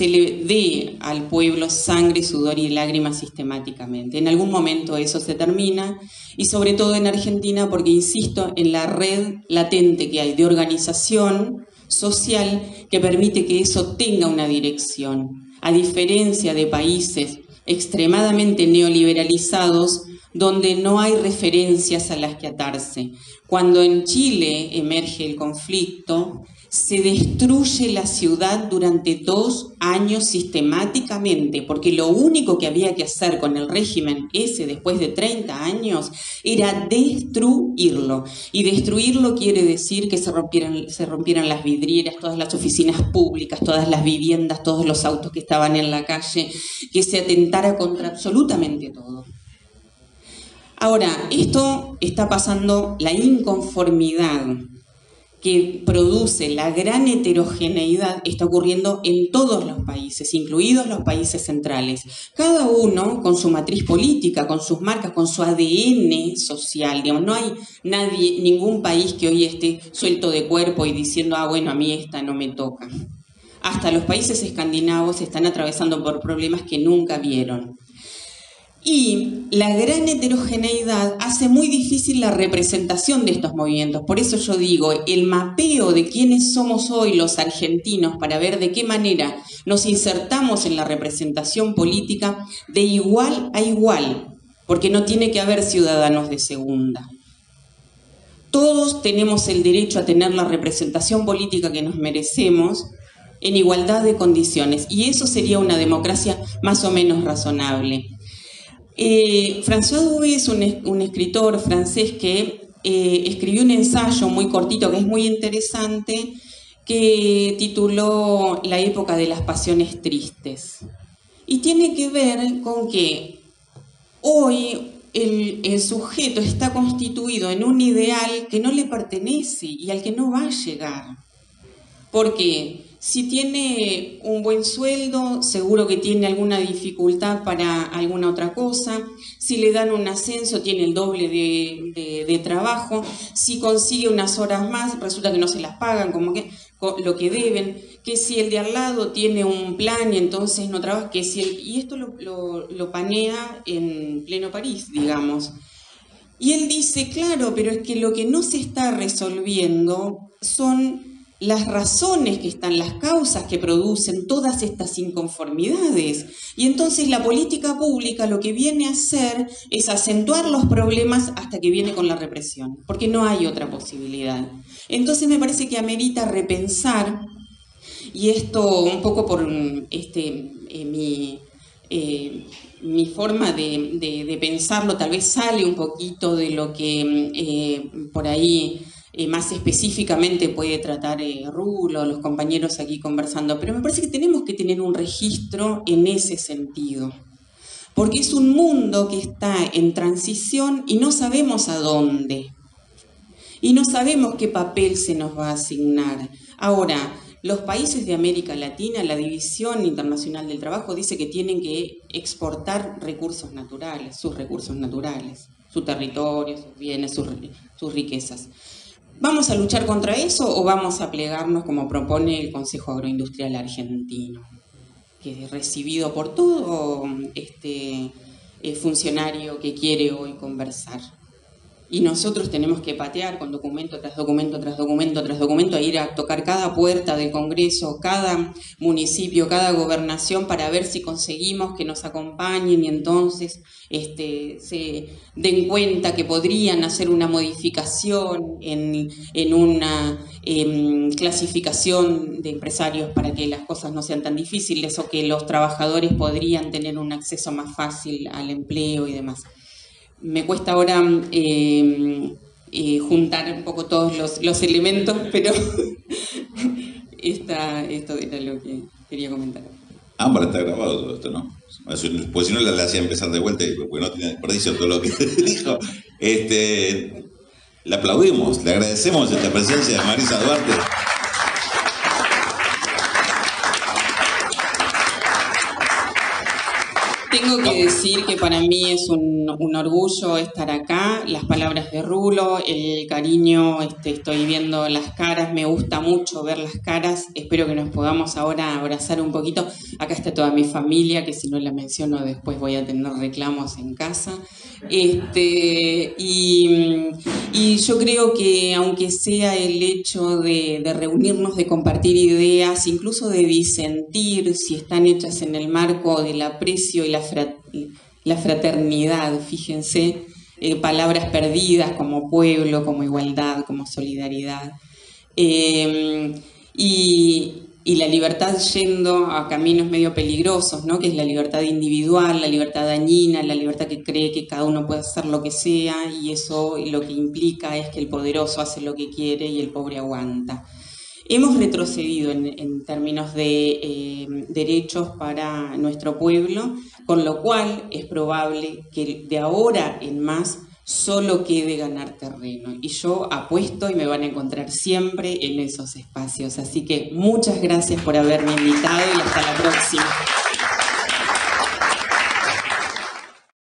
le dé al pueblo sangre, sudor y lágrimas sistemáticamente. En algún momento eso se termina, y sobre todo en Argentina, porque insisto en la red latente que hay de organización social que permite que eso tenga una dirección, a diferencia de países extremadamente neoliberalizados donde no hay referencias a las que atarse. Cuando en Chile emerge el conflicto, se destruye la ciudad durante 2 años sistemáticamente, porque lo único que había que hacer con el régimen ese después de 30 años era destruirlo. Y destruirlo quiere decir que se rompieran las vidrieras, todas las oficinas públicas, todas las viviendas, todos los autos que estaban en la calle, que se atentara contra absolutamente todo. Ahora, esto está pasando, la inconformidad que produce la gran heterogeneidad está ocurriendo en todos los países, incluidos los países centrales. Cada uno con su matriz política, con sus marcas, con su ADN social. Digamos, no hay ningún país que hoy esté suelto de cuerpo y diciendo, ah, bueno, a mí esta no me toca. Hasta los países escandinavos están atravesando por problemas que nunca vieron. Y la gran heterogeneidad hace muy difícil la representación de estos movimientos. Por eso yo digo, el mapeo de quiénes somos hoy los argentinos para ver de qué manera nos insertamos en la representación política de igual a igual, porque no tiene que haber ciudadanos de segunda. Todos tenemos el derecho a tener la representación política que nos merecemos en igualdad de condiciones, y eso sería una democracia más o menos razonable. François Dubé es un escritor francés que escribió un ensayo muy cortito que es muy interesante, que tituló La época de las pasiones tristes. Y tiene que ver con que hoy el sujeto está constituido en un ideal que no le pertenece y al que no va a llegar. Porque si tiene un buen sueldo, seguro que tiene alguna dificultad para alguna otra cosa. Si le dan un ascenso, tiene el doble de trabajo. Si consigue unas horas más, resulta que no se las pagan como que lo que deben. Que si el de al lado tiene un plan y entonces no trabaja, que si y esto lo panea en pleno París, digamos. Y él dice, claro, pero es que lo que no se está resolviendo son las razones que están, las causas que producen todas estas inconformidades. Y entonces la política pública lo que viene a hacer es acentuar los problemas hasta que viene con la represión, porque no hay otra posibilidad. Entonces me parece que amerita repensar, y esto un poco por mi forma de pensarlo tal vez sale un poquito de lo que por ahí más específicamente puede tratar Rulo, los compañeros aquí conversando, pero me parece que tenemos que tener un registro en ese sentido, porque es un mundo que está en transición y no sabemos a dónde, y no sabemos qué papel se nos va a asignar. Ahora, los países de América Latina, la División Internacional del Trabajo dice que tienen que exportar recursos naturales, sus su territorio, sus bienes, sus riquezas. ¿Vamos a luchar contra eso o vamos a plegarnos como propone el Consejo Agroindustrial Argentino, que es recibido por todo funcionario que quiere hoy conversar? y nosotros tenemos que patear con documento tras documento, tras documento, tras documento, e ir a tocar cada puerta del Congreso, cada municipio, cada gobernación, para ver si conseguimos que nos acompañen y entonces se den cuenta que podrían hacer una modificación en una clasificación de empresarios para que las cosas no sean tan difíciles, o que los trabajadores podrían tener un acceso más fácil al empleo y demás. Me cuesta ahora juntar un poco todos los elementos, pero esto era lo que quería comentar. Ámbar, está grabado todo esto, ¿no? Pues si no, la hacía empezar de vuelta, porque no tiene desperdicio todo lo que dijo. Le aplaudimos, le agradecemos esta presencia de Marisa Duarte. Tengo que decir que para mí es un orgullo estar acá, las palabras de Rulo, el cariño, estoy viendo las caras, me gusta mucho ver las caras, espero que nos podamos ahora abrazar un poquito. Acá está toda mi familia, que si no la menciono después voy a tener reclamos en casa. Y yo creo que aunque sea el hecho de reunirnos, de compartir ideas, incluso de disentir, si están hechas en el marco del aprecio y la fraternidad, fíjense, palabras perdidas como pueblo, como igualdad, como solidaridad, y la libertad yendo a caminos medio peligrosos, ¿no? Que es la libertad individual, la libertad dañina, la libertad que cree que cada uno puede hacer lo que sea, y eso lo que implica es que el poderoso hace lo que quiere y el pobre aguanta. Hemos retrocedido en términos de derechos para nuestro pueblo, con lo cual es probable que de ahora en más solo quede ganar terreno. Y yo apuesto y me van a encontrar siempre en esos espacios. Así que muchas gracias por haberme invitado y hasta la próxima.